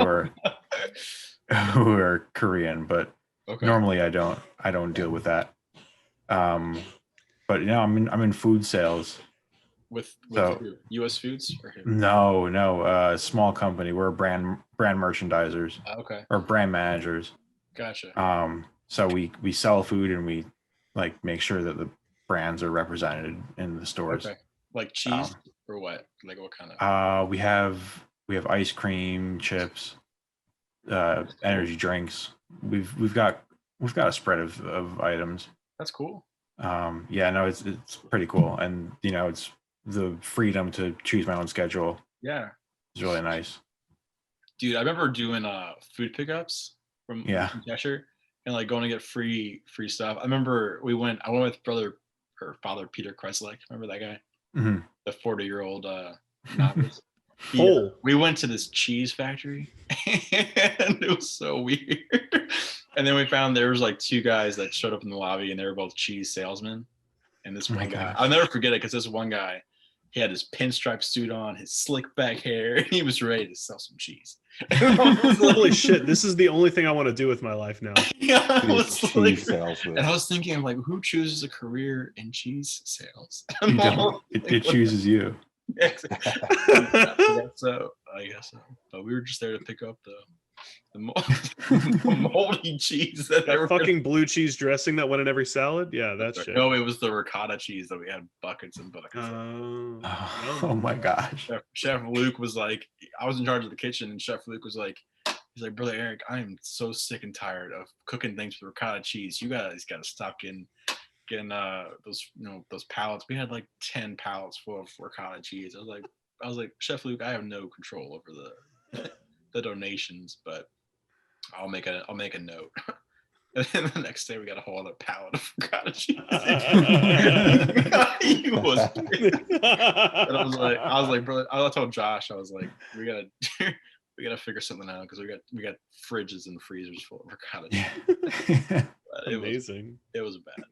S1: are Korean, but
S3: Okay.
S1: normally I don't deal with that. But I'm in food sales.
S3: With
S1: So
S3: who? U.S. Foods or who?
S1: no, small company. We're brand merchandisers
S3: Okay.
S1: or brand managers.
S3: Gotcha.
S1: So we sell food and we like make sure that the brands are represented in the stores.
S3: Okay. Like cheese or what? Like what kind of?
S1: We have ice cream, chips, energy drinks. We've got a spread of items.
S3: That's cool.
S1: Yeah, no, it's pretty cool, and it's the freedom to choose my own schedule
S3: Yeah.
S1: is really nice.
S3: Dude, I remember doing food pickups from Cheshire and like going to get free stuff. I remember I went with father Peter Kreslek. Remember that guy?
S1: Mm-hmm.
S3: The 40-year-old novice. We went to this cheese factory and it was so weird. And then we found there was like two guys that showed up in the lobby and they were both cheese salesmen. And this one guy, I'll never forget it because this one guy, he had his pinstripe suit on, his slick back hair, and he was ready to sell some cheese.
S2: Holy shit! This is the only thing I want to do with my life now.
S3: Yeah, I was
S4: cheese salesman.
S3: And I was thinking, like, who chooses a career in cheese sales?
S1: It chooses you.
S3: I guess so. But we were just there to pick up the moldy cheese that
S2: fucking blue cheese dressing that went in every salad. Yeah, that's shit.
S3: No, it was the ricotta cheese that we had buckets and buckets.
S1: Oh my gosh!
S3: Chef Luke was like, I was in charge of the kitchen, and Chef Luke was like, he's like, Brother Eric, I am so sick and tired of cooking things with ricotta cheese. You guys got to stop getting those pallets. We had like 10 pallets full of ricotta cheese. I was like, Chef Luke, I have no control over the donations, but I'll make a note. And then the next day we got a whole other pallet of ricotta cheese. He was pissed. And I was like, brother, I told Josh, I was like, we gotta figure something out because we got fridges and freezers full of ricotta cheese.
S2: Amazing.
S3: It was bad.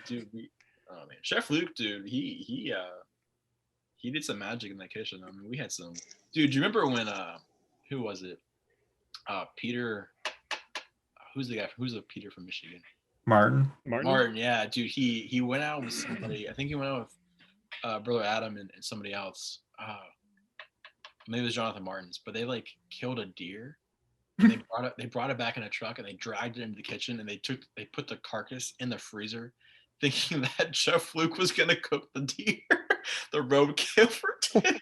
S3: Dude, oh man, Chef Luke, dude, he did some magic in that kitchen. I mean, we had some. Dude, do you remember when who was it? Peter. Who's the Peter from Michigan?
S1: Martin,
S3: yeah, dude. He went out with somebody. I think he went out with Brother Adam and somebody else. Maybe it was Jonathan Martins, but they like killed a deer. And they brought it back in a truck and they dragged it into the kitchen and they put the carcass in the freezer, thinking that Chef Luke was gonna cook the deer, the roadkill for dinner.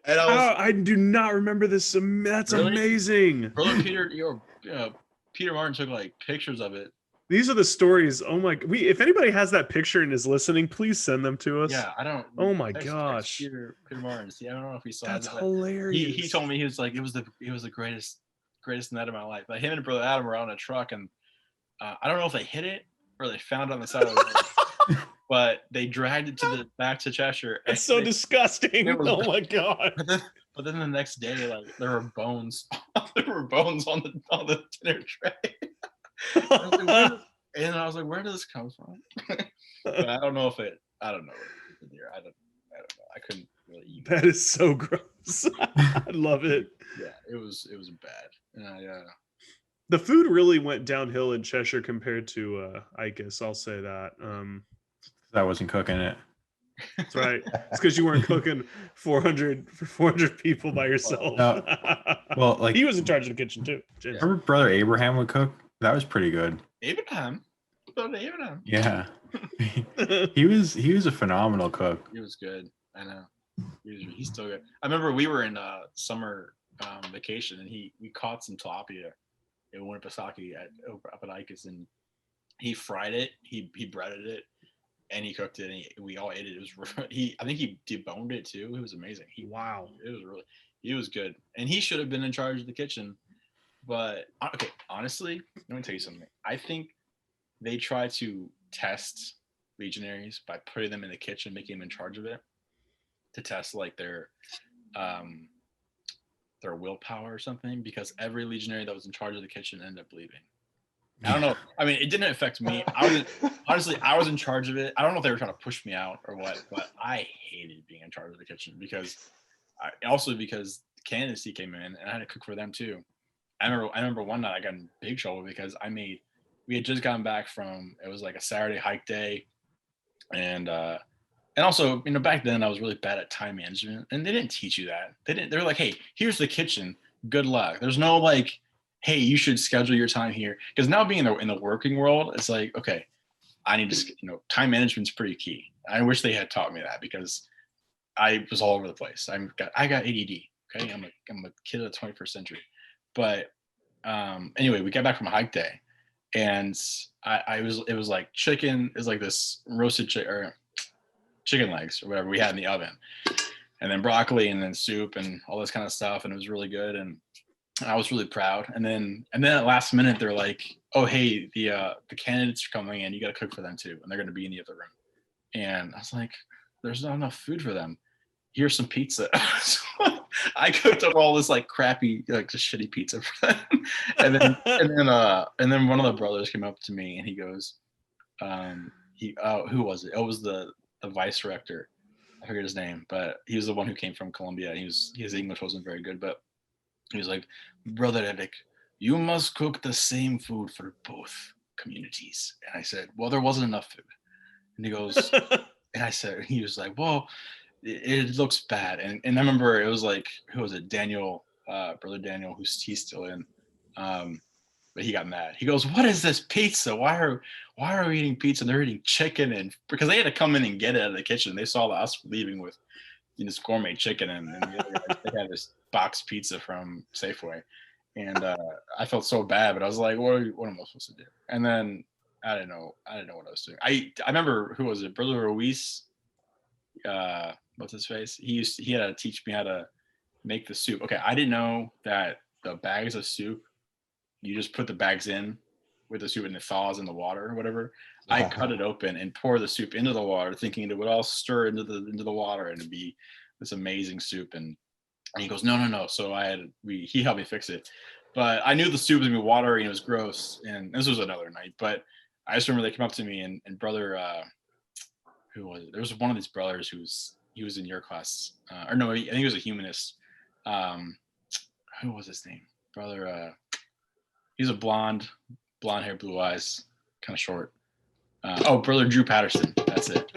S3: And
S2: I do not remember this. That's really amazing.
S3: Brother Peter, Peter Martin took like pictures of it.
S2: These are the stories. Oh my! If anybody has that picture and is listening, please send them to us.
S3: Yeah, I don't.
S2: Oh my gosh,
S3: Peter Martin. See, I don't know if he saw.
S2: That's hilarious.
S3: He told me he was like it was the greatest night of my life. Like him and Brother Adam were on a truck and I don't know if they hit it or they found it on the side of the road. But they dragged it back to Cheshire.
S2: It's so disgusting. Oh my god!
S3: But then the next day, like there were bones. There were bones on the dinner tray. And I was like, where did this come from? But I don't know. I don't know. I don't know. I couldn't really eat.
S2: That is so gross. I love it.
S3: Yeah, it was bad. And
S2: the food really went downhill in Cheshire compared to Icus. I'll say that.
S1: I wasn't cooking it.
S2: That's right. It's because you weren't cooking 400 people by yourself.
S1: No. Well, like
S2: he was in charge of the kitchen too.
S1: Remember Brother Abraham would cook? That was pretty good.
S3: Abraham.
S1: Yeah. he was a phenomenal cook.
S3: He was good. I know. He's still good. I remember we were in summer vacation and we caught some tilapia in Winnipesaukee up at Icus, and he fried it. He breaded it. And he cooked it, and we all ate it. It was I think he deboned it too. It was amazing.
S2: Wow,
S3: he was good, and he should have been in charge of the kitchen. But okay, honestly, let me tell you something. I think they try to test legionaries by putting them in the kitchen, making them in charge of it to test like their willpower or something, because every legionary that was in charge of the kitchen ended up leaving. I don't know. I mean, it didn't affect me. Honestly, I was in charge of it. I don't know if they were trying to push me out or what, but I hated being in charge of the kitchen because candidacy came in and I had to cook for them too. I remember one night I got in big trouble because we had just gotten back from, it was like a Saturday hike day, and also, back then I was really bad at time management, and they didn't teach you that. They were like, hey, here's the kitchen, good luck. There's no like, hey, you should schedule your time here, because now being in the working world, it's like, okay, I need to, time management's pretty key. I wish they had taught me that, because I was all over the place. I got ADD. Okay, I'm a kid of the 21st century. But anyway, we got back from a hike day, and it was like chicken is like this roasted chicken legs or whatever we had in the oven, and then broccoli, and then soup and all this kind of stuff, and it was really good, and I was really proud. And then at last minute they're like, oh hey, the candidates are coming in, you got to cook for them too, and they're going to be in the other room. And I was like, there's not enough food for them, here's some pizza. So I cooked up all this like crappy, like just shitty pizza for them. and then one of the brothers came up to me and he goes, who was it? It was the vice director. I forget his name, but he was the one who came from Colombia. His English wasn't very good, but he was like, Brother Eric, you must cook the same food for both communities. And I said, well, there wasn't enough food. And he goes, he was like, well, it looks bad. And I remember it was like, who was it? Daniel, Brother Daniel, he's still in. But he got mad. He goes, what is this pizza? Why are we eating pizza? And they're eating chicken, and because they had to come in and get it out of the kitchen. They saw us leaving with this gourmet chicken, and they had this box pizza from Safeway. And I felt so bad, but I was like, what am I supposed to do? And then I didn't know what I was doing. I remember, who was it? Brother Ruiz, what's his face? He had to teach me how to make the soup. Okay, I didn't know that the bags of soup, you just put the bags in with the soup and it thaws in the water or whatever. I cut it open and pour the soup into the water, thinking it would all stir into the water and it'd be this amazing soup. And he goes, no. So he helped me fix it. But I knew the soup was gonna be watery and it was gross. And this was another night. But I just remember they came up to me and brother, who was it? There was one of these brothers he was in your class. Or no, I think he was a humanist. Who was his name? Brother, he's a blonde hair, blue eyes, kind of short. Brother Drew Patterson. That's it.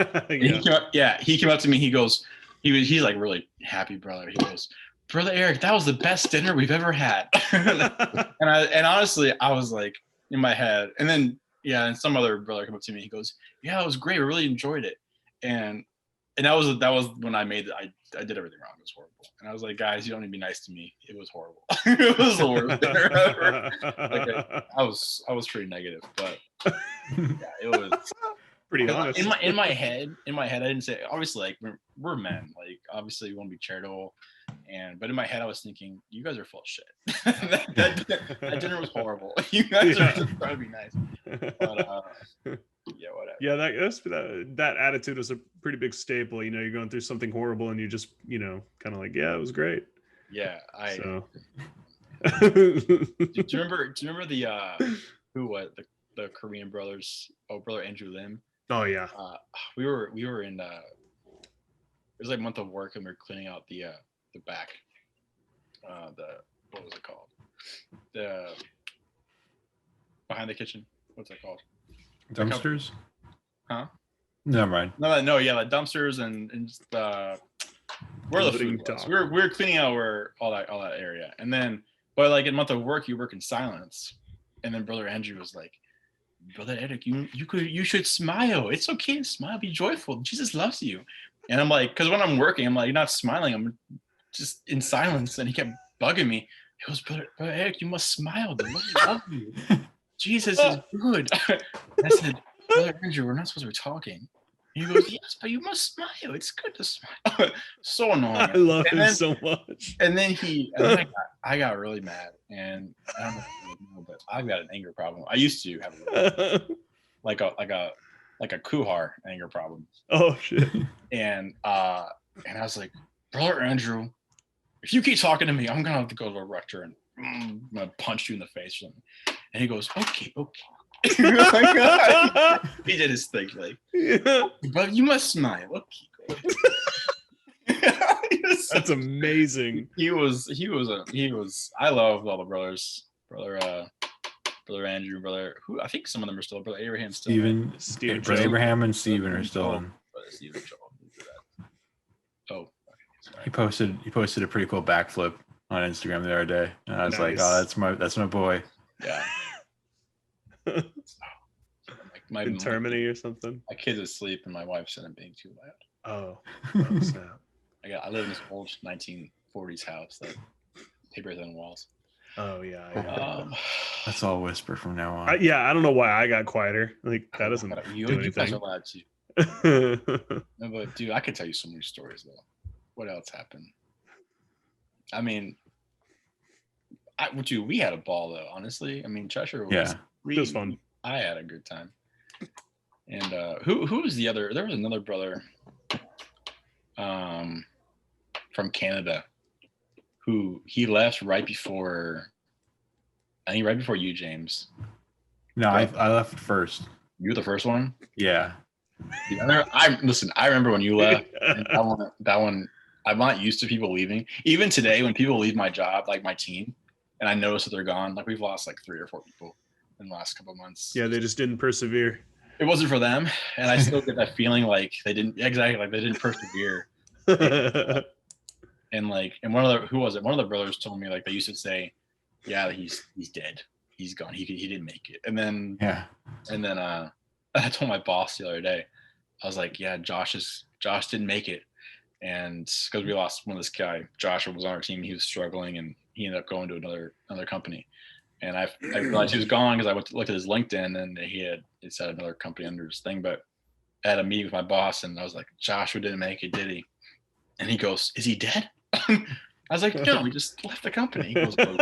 S3: He came up to me. He goes, he's like really happy, brother. He goes, Brother Eric, that was the best dinner we've ever had. and honestly, I was like in my head. And then and some other brother came up to me. He goes, yeah, it was great. We really enjoyed it. And that was when I did everything wrong. It was horrible. And I was like, guys, you don't need to be nice to me. It was horrible. It was the worst dinner ever. I was pretty negative, but it was
S2: pretty honest.
S3: In my head, I didn't say, obviously, like we're men, like obviously we want to be charitable, but in my head I was thinking, you guys are full of shit. that dinner was horrible. You guys are just trying to be nice. But whatever.
S2: Yeah, that attitude was a pretty big staple. You're going through something horrible and you just, kind of like, yeah, it was great.
S3: Yeah,
S2: So.
S3: Do you remember who was the Korean brothers? Oh, Brother Andrew Lim.
S2: Oh yeah.
S3: We were in it was like a month of work, and we were cleaning out the back. What was it called? The behind the kitchen. What's that called?
S1: Dumpsters?
S3: Huh?
S1: Never mind.
S3: No, yeah, the dumpsters and just where the food was. We were cleaning out where all that area, and then but like in a month of work, you work in silence, and then Brother Andrew was like, Brother Eric, you should smile. It's okay to smile, be joyful. Jesus loves you. And I'm like, because when I'm working, I'm like, you're not smiling. I'm just in silence, and he kept bugging me. He goes, Brother Eric, you must smile. The Lord loves you. Jesus is good. I said, Brother Andrew, we're not supposed to be talking. And he goes, yes, but you must smile. It's good to smile. So annoying.
S2: I love him so much.
S3: And then I got really mad. And I don't know if you know, but I've got an anger problem. I used to have like a like a kuhar anger problem.
S2: Oh shit.
S3: And I was like, Brother Andrew, if you keep talking to me, I'm gonna have to go to the rector and I'm gonna punch you in the face or something. And he goes, okay. Oh my God. He did his thing, like, but you must smile. Okay.
S2: That's amazing.
S3: He was. I love all the brothers. Brother Andrew, brother. Who I think some of them are still. Brother Abraham still.
S2: Steven
S1: Brother Abraham and Steven are still in.
S3: Brother Steven Joel. Oh, okay. Sorry.
S1: He posted a pretty cool backflip on Instagram the other day, and I was like,
S2: Nice.
S1: "Oh, that's my boy."
S3: Yeah. My
S2: In Termini or something.
S3: My kid's asleep, and my wife said I'm being too loud.
S2: Oh snap.
S3: I live in this old 1940s house that papers on walls.
S2: Oh yeah.
S1: That's all whisper from now on.
S2: I don't know why I got quieter. Like that doesn't
S3: you
S2: do
S3: guys are
S2: anything.
S3: allowed to. No, but dude, I could tell you so many stories though. What else happened? I mean, we had a ball though. Honestly, I mean, Cheshire was.
S2: It was fun.
S3: I had a good time. And who was the other? There was another brother, from Canada, who he left right before. I think right before you, James.
S1: No, I left first.
S3: You were the first one.
S1: Yeah.
S3: I remember when you left. And that one. I'm not used to people leaving. Even today, when people leave my job, like my team, and I notice that they're gone, like we've lost like 3 or 4 people in the last couple of months.
S2: Yeah, they just didn't persevere.
S3: It wasn't for them, and I still get that feeling like they didn't persevere. And one of the brothers told me like they used to say, yeah, he's dead, he's gone, he didn't make it. And then I told my boss the other day, I was like, yeah, Josh didn't make it, and because we lost one of this guy, Josh was on our team, he was struggling, and he ended up going to another company. And I realized he was gone because I looked at his LinkedIn, and it said another company under his thing. But I had a meeting with my boss, and I was like, Joshua didn't make it, did he? And he goes, is he dead? I was like, no, he just left the company. He goes,
S2: What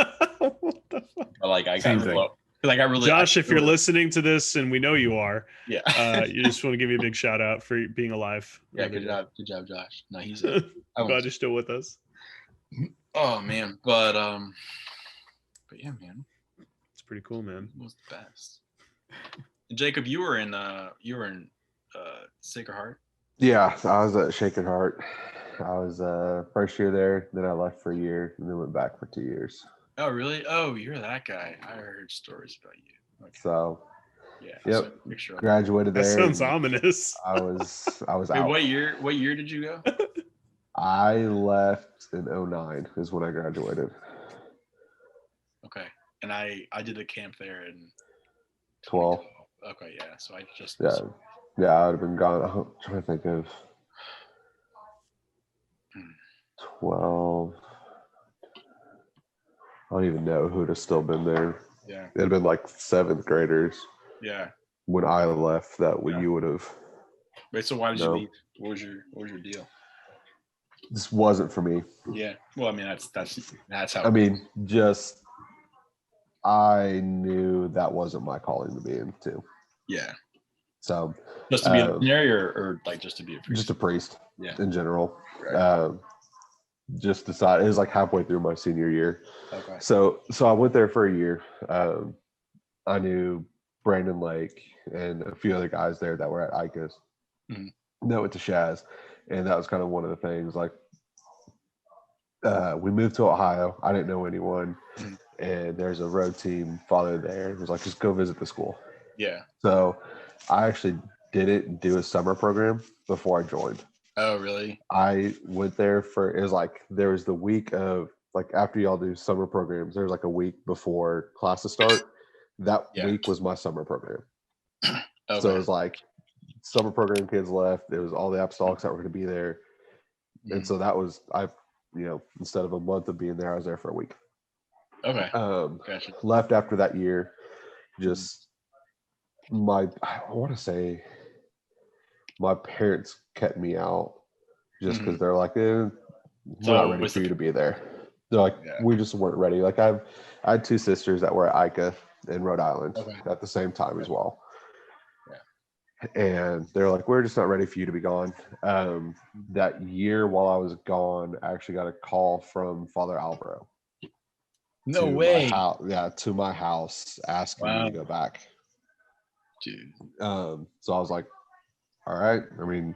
S2: the fuck?
S3: I got really
S2: Josh, if you're listening to this, and we know you are,
S3: yeah,
S2: you just want to give you a big shout out for being alive.
S3: Yeah, good job, Josh. No, he's.
S2: I'm glad you're still with us.
S3: Oh man, but yeah, man,
S2: it's pretty cool, man.
S3: It was the best. Jacob, you were in Sacred Heart.
S4: Yeah, I was at Shaken Heart. I was first year there, then I left for a year, and then went back for 2 years.
S3: Oh really? Oh, you're that guy. I heard stories about you. Okay.
S4: So
S3: yeah.
S4: Yep.
S3: So make sure
S4: Graduated there.
S2: That sounds ominous.
S4: I was
S3: Wait,
S4: out.
S3: What year did you go?
S4: I left in 2009 is when I graduated.
S3: Okay. And I did a camp there in
S4: 12.
S3: Okay, yeah. So I just
S4: Yeah, I would have been gone. I'm trying to think of 12. I don't even know who would have still been there.
S3: Yeah.
S4: It'd have been like 7th graders.
S3: Yeah.
S4: When I left, you would have.
S3: Wait, so why did you leave? What was your deal?
S4: This wasn't for me.
S3: Yeah. Well, I mean, that's how.
S4: I mean, just I knew that wasn't my calling to be into.
S3: Yeah.
S4: So
S3: just to be a legionary, or like just to be a priest?
S4: Just a priest.
S3: Yeah.
S4: In general.
S3: Right.
S4: Just decided it was like halfway through my senior year.
S3: Okay.
S4: So I went there for a year. I knew Brandon Lake and a few other guys there that were at ICAS.
S3: Mm-hmm.
S4: That went to Shaz, and that was kind of one of the things. Like, we moved to Ohio. I didn't know anyone, and there's a road team father there. It was like, just go visit the school.
S3: Yeah.
S4: So I actually didn't do a summer program before I joined.
S3: Oh, really?
S4: I went there it was like, there was the week of, like, after y'all do summer programs, there's like a week before classes start. That week was my summer program. Okay. So it was like summer program kids left. It was all the apostolics that were going to be there. And so that was, instead of a month of being there, I was there for a week.
S3: Okay. Gotcha.
S4: Left after that year. Just I want to say my parents kept me out just because they're like, we're not ready for you to be there. They're like, we just weren't ready. Like, I had 2 sisters that were at ICA in Rhode Island at the same time as well. and they're like, we're just not ready for you to be gone. That year while I was gone, I actually got a call from Father Alvaro.
S3: No way.
S4: To my house, asking me to go back.
S3: Dude.
S4: So I was like, all right. I mean,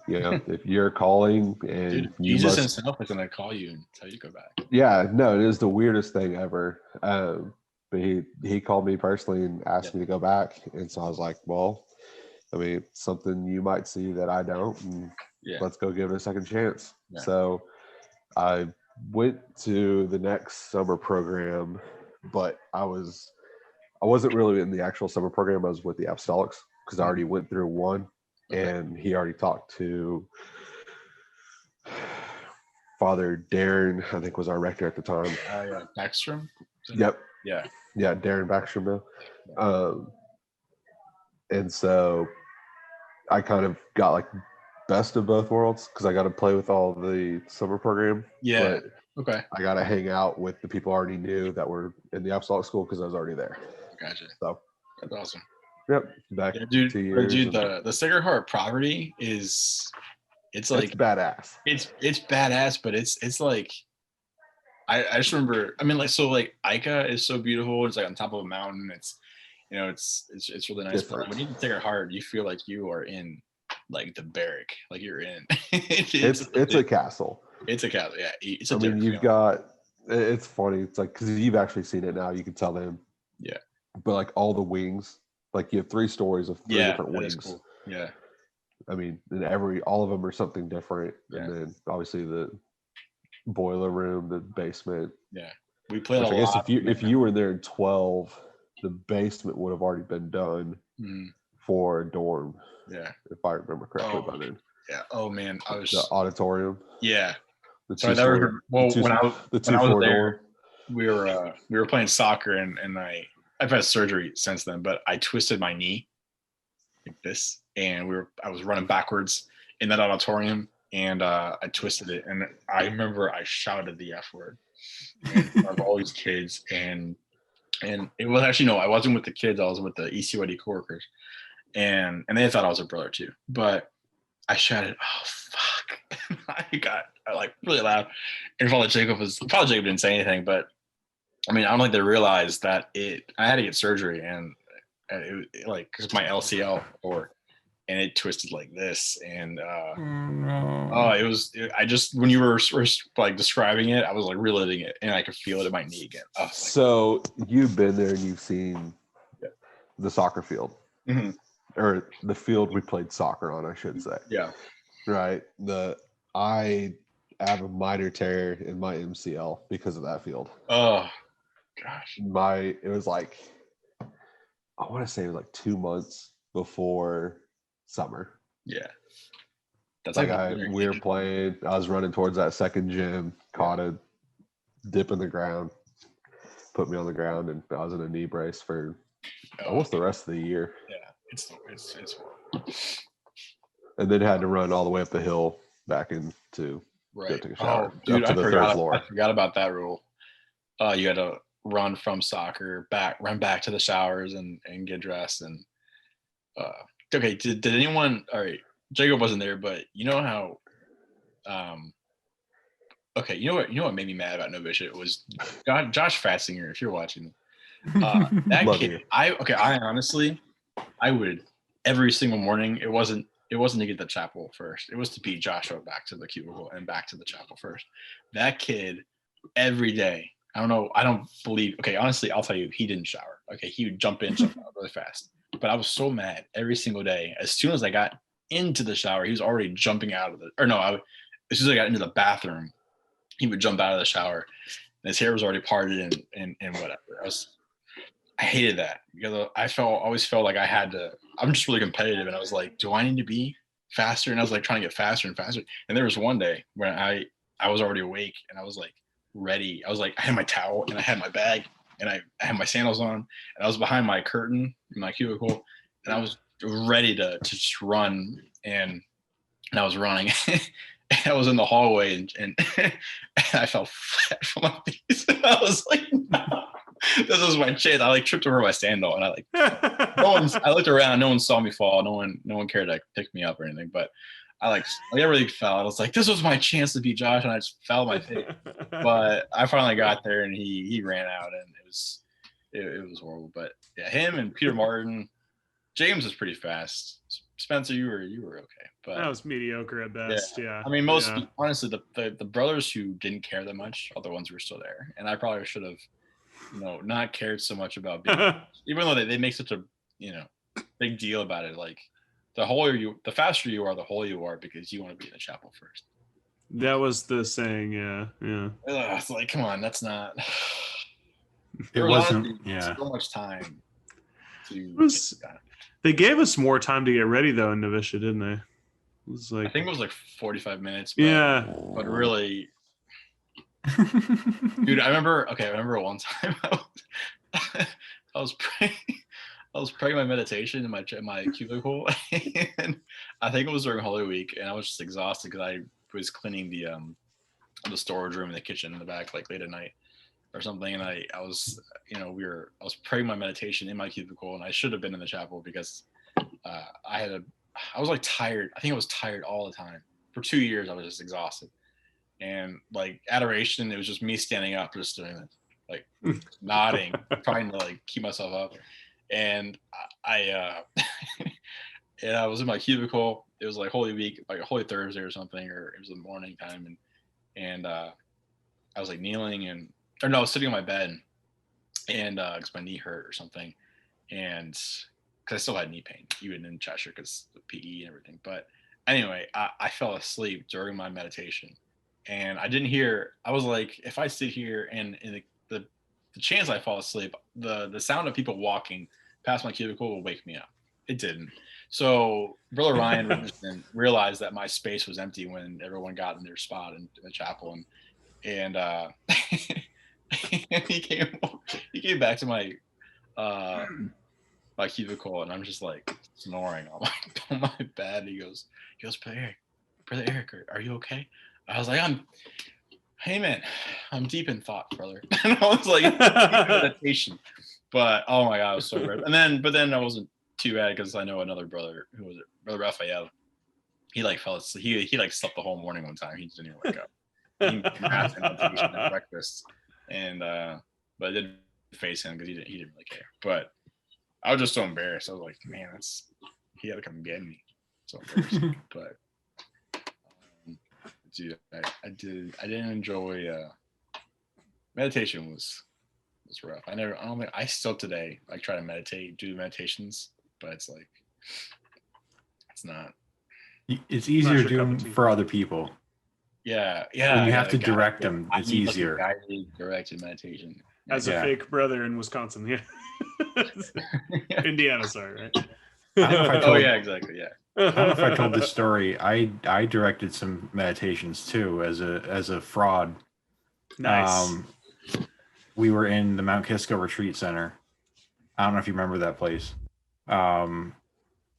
S3: yeah.
S4: If you're calling and
S3: dude, Jesus himself is gonna call you and tell you to go back.
S4: Yeah, no, it is the weirdest thing ever. But he called me personally and asked me to go back, and so I was like, well, I mean, something you might see that I don't, and let's go give it a second chance. Yeah. So I went to the next summer program, but I wasn't really in the actual summer program. I was with the Apostolics because I already went through one, and he already talked to Father Darren, I think was our rector at the time.
S3: Backstrom?
S4: Yep.
S3: Yeah.
S4: Yeah, Darren Backstrom. And so I kind of got like best of both worlds because I got to play with all the summer program.
S3: Yeah.
S4: But I got to hang out with the people I already knew that were in the Apostolic school because I was already there.
S3: Gotcha.
S4: So
S3: that's awesome.
S4: Yep. Back 2 years.
S3: Dude, the Sacred Heart property it's like
S4: it's badass.
S3: It's badass, but it's like I just remember. I mean, like Ica is so beautiful. It's like on top of a mountain. It's it's really nice. But when you get Sacred Heart, you feel like you are in like the barrack. Like you're in.
S4: it's a castle.
S3: It's a castle. Yeah. It's a
S4: you've got. It's funny. It's like because you've actually seen it now. You can tell them.
S3: Yeah.
S4: But like all the wings, like you have 3 stories of 3 different wings.
S3: Cool. Yeah.
S4: I mean, and all of them are something different. Yeah. And then obviously the boiler room, the basement.
S3: Yeah. We played
S4: I guess if you were there in 12, the basement would have already been done for a dorm.
S3: Yeah.
S4: If I remember correctly by then.
S3: Yeah. Oh man.
S4: The auditorium.
S3: Yeah.
S4: When I was
S3: there, we were playing soccer and I've had surgery since then, but I twisted my knee like this, and I was running backwards in that auditorium, and I twisted it, and I remember I shouted the F word in front of all these kids, and it was actually I wasn't with the kids, I was with the ECYD coworkers, and they thought I was a brother too, but I shouted, "Oh fuck!" I got like really loud, and Father Jacob didn't say anything, but I mean, I don't think they realized that I had to get surgery, and it like because my LCL and it twisted like this, and I just when you were like describing it, I was like reliving it, and I could feel it in my knee again.
S4: So you've been there and you've seen the soccer field, or the field we played soccer on, I should say.
S3: Yeah.
S4: Right. I have a minor tear in my MCL because of that field.
S3: Oh. Gosh.
S4: It was like, I want to say it was like 2 months before summer.
S3: Yeah. That's
S4: we were playing, I was running towards that second gym, caught a dip in the ground, put me on the ground, and I was in a knee brace for almost the rest of the year.
S3: Yeah. It's
S4: and then had to run all the way up the hill back into go take a shower.
S3: Dude, I forgot about that rule. You had to run from soccer run back to the showers and get dressed, and okay, did anyone, all right, Jacob wasn't there, but you know how okay, you know what made me mad about No Bishop was Josh Fatzinger, if you're watching, that kid. I honestly, I would every single morning, it wasn't to get to chapel first, it was to beat Joshua back to the cubicle and back to the chapel first. That kid every day, I don't know. I don't believe. Okay, honestly, I'll tell you, he didn't shower. Okay, he would jump in, jump out really fast. But I was so mad every single day. As soon as I got into the shower, he was already jumping out of as soon as I got into the bathroom, he would jump out of the shower, and his hair was already parted and whatever. I hated that because I always felt like I had to. I'm just really competitive, and I was like, do I need to be faster? And I was like trying to get faster and faster. And there was one day when I was already awake, and I was like ready. I was like, I had my towel and I had my bag and I had my sandals on, and I was behind my curtain in my cubicle, and I was ready to just run, and I was running. I was in the hallway and I fell flat from my face. I was like, no. this was my chance. I like tripped over my sandal, and I looked around. No one saw me fall. No one cared to like, pick me up or anything. But I really fell. I was like, this was my chance to beat Josh, and I just fell on my face. But I finally got there, and he ran out, and it was horrible. But yeah, him and Peter Martin, James was pretty fast. Spencer, you were okay, but
S2: that was mediocre at best. Yeah.
S3: I mean, honestly, the brothers who didn't care that much are the ones who were still there, and I probably should have, not cared so much about being, even though they make such a big deal about it. Like the faster you are, the holier you are, because you want to be in the chapel first.
S2: That was the saying. Yeah.
S3: It's like, come on, that's not.
S1: It wasn't. Yeah.
S3: So much time.
S2: They gave us more time to get ready though in Novitiate, didn't they? It was like,
S3: I think it was like 45 minutes. But really, dude, I remember one time I was praying my meditation in my cubicle, and I think it was during Holy Week, and I was just exhausted because I was cleaning the storage room in the kitchen in the back like late at night or something, and I was I was praying my meditation in my cubicle, and I should have been in the chapel because I was like tired. I think I was tired all the time. For 2 years I was just exhausted, and like adoration, it was just me standing up just doing this, like nodding, trying to like keep myself up, and I and I was in my cubicle. It was like Holy Week, like a Holy Thursday or something, or it was the morning time, and I was like kneeling I was sitting on my bed, and because my knee hurt or something, and because I still had knee pain, even in Cheshire, because the PE and everything. But anyway, I fell asleep during my meditation, and I didn't hear. I was like, if I sit here and in the chance I fall asleep, the sound of people walking past my cubicle will wake me up. It didn't. So Brother Ryan Richardson realized that my space was empty when everyone got in their spot in the chapel, and he came back to my my cubicle, and I'm just like snoring on my bed. He goes, Brother Eric, are you okay? I was like, hey man, I'm deep in thought, brother. And I was like, meditation. But oh my God, I was so great. But then I wasn't too bad because I know another brother, who was it, Brother Raphael. He like fell asleep. He like slept the whole morning one time. He didn't even wake up. He grabbed an meditation at breakfast, and but I didn't face him because he didn't really care. But I was just so embarrassed. I was like, man, he had to come get me. So embarrassed. But dude, I didn't enjoy meditation was rough. I still today like try to do meditations, but it's like it's not.
S1: It's easier to do them for other people.
S3: Yeah.
S1: When you have to direct them, it's easier.
S3: Like a guided, directed meditation.
S2: As a fake brother in Wisconsin, yeah. Indiana, sorry, right?
S3: Exactly, yeah.
S1: I don't know if I told this story. I directed some meditations too as a fraud.
S2: Nice.
S1: We were in the Mount Kisco Retreat Center. I don't know if you remember that place.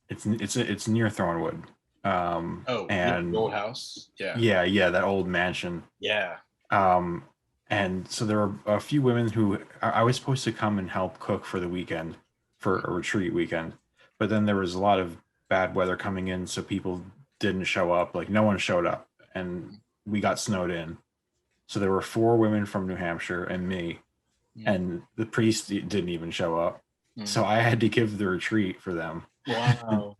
S1: It's near Thornwood.
S3: And the old house.
S1: Yeah, that old mansion.
S3: Yeah.
S1: And so there were a few women who I was supposed to come and help cook for the weekend, for a retreat weekend, but then there was a lot of bad weather coming in, so people didn't show up. Like no one showed up, and we got snowed in. So there were 4 women from New Hampshire and me, and the priest didn't even show up. So I had to give the retreat for them.
S3: Wow.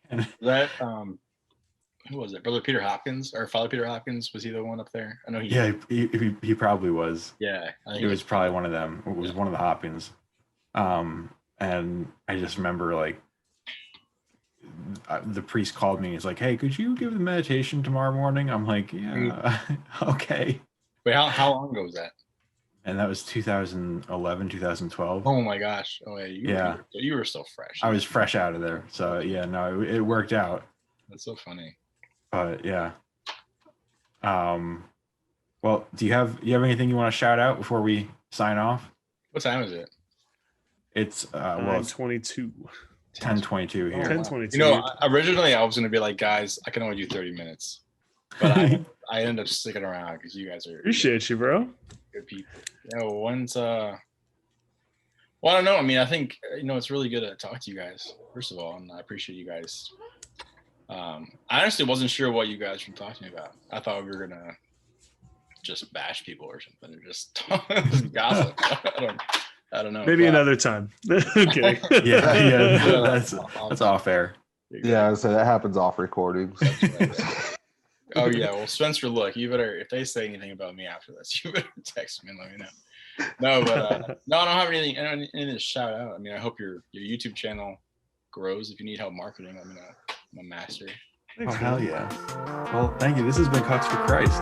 S3: And that who was it? Brother Peter Hopkins or Father Peter Hopkins? Was he the one up there? I know he.
S1: Yeah, he probably was.
S3: Yeah,
S1: it was probably one of them. It was one of the Hopkins. And I just remember like the priest called me. He's like, "Hey, could you give the meditation tomorrow morning?" I'm like, "Yeah, okay."
S3: Wait, how long ago was that?
S1: And that was 2011, 2012.
S3: Oh my gosh! Oh yeah, you were still fresh.
S1: I was fresh out of there, so yeah, no, it worked out.
S3: That's so funny.
S1: But yeah. Well, do you have anything you want to shout out before we sign off?
S3: What time is it?
S1: It's
S2: 9:22.
S1: 10:22 here.
S2: 10:22.
S3: You know, originally I was gonna be like, guys, I can only do 30 minutes, but I ended up sticking around because you guys are
S2: appreciate you, bro.
S3: Good people. You know, once Well, I don't know. I mean, I think it's really good to talk to you guys. First of all, and I appreciate you guys. I honestly wasn't sure what you guys were talking about. I thought we were gonna just bash people or something, or just gossip. I don't know.
S2: Maybe another time. Okay.
S1: Yeah, that's all fair.
S4: Yeah, so that happens off recordings.
S3: Oh yeah, well Spencer, look, you better, if they say anything about me after this, you better text me and let me know. No, but no, I don't have anything to shout out. I mean, I hope your YouTube channel grows. If you need help marketing, let me know. I'm a master.
S1: Thanks, hell yeah. Well, thank you. This has been Cucks for Christ.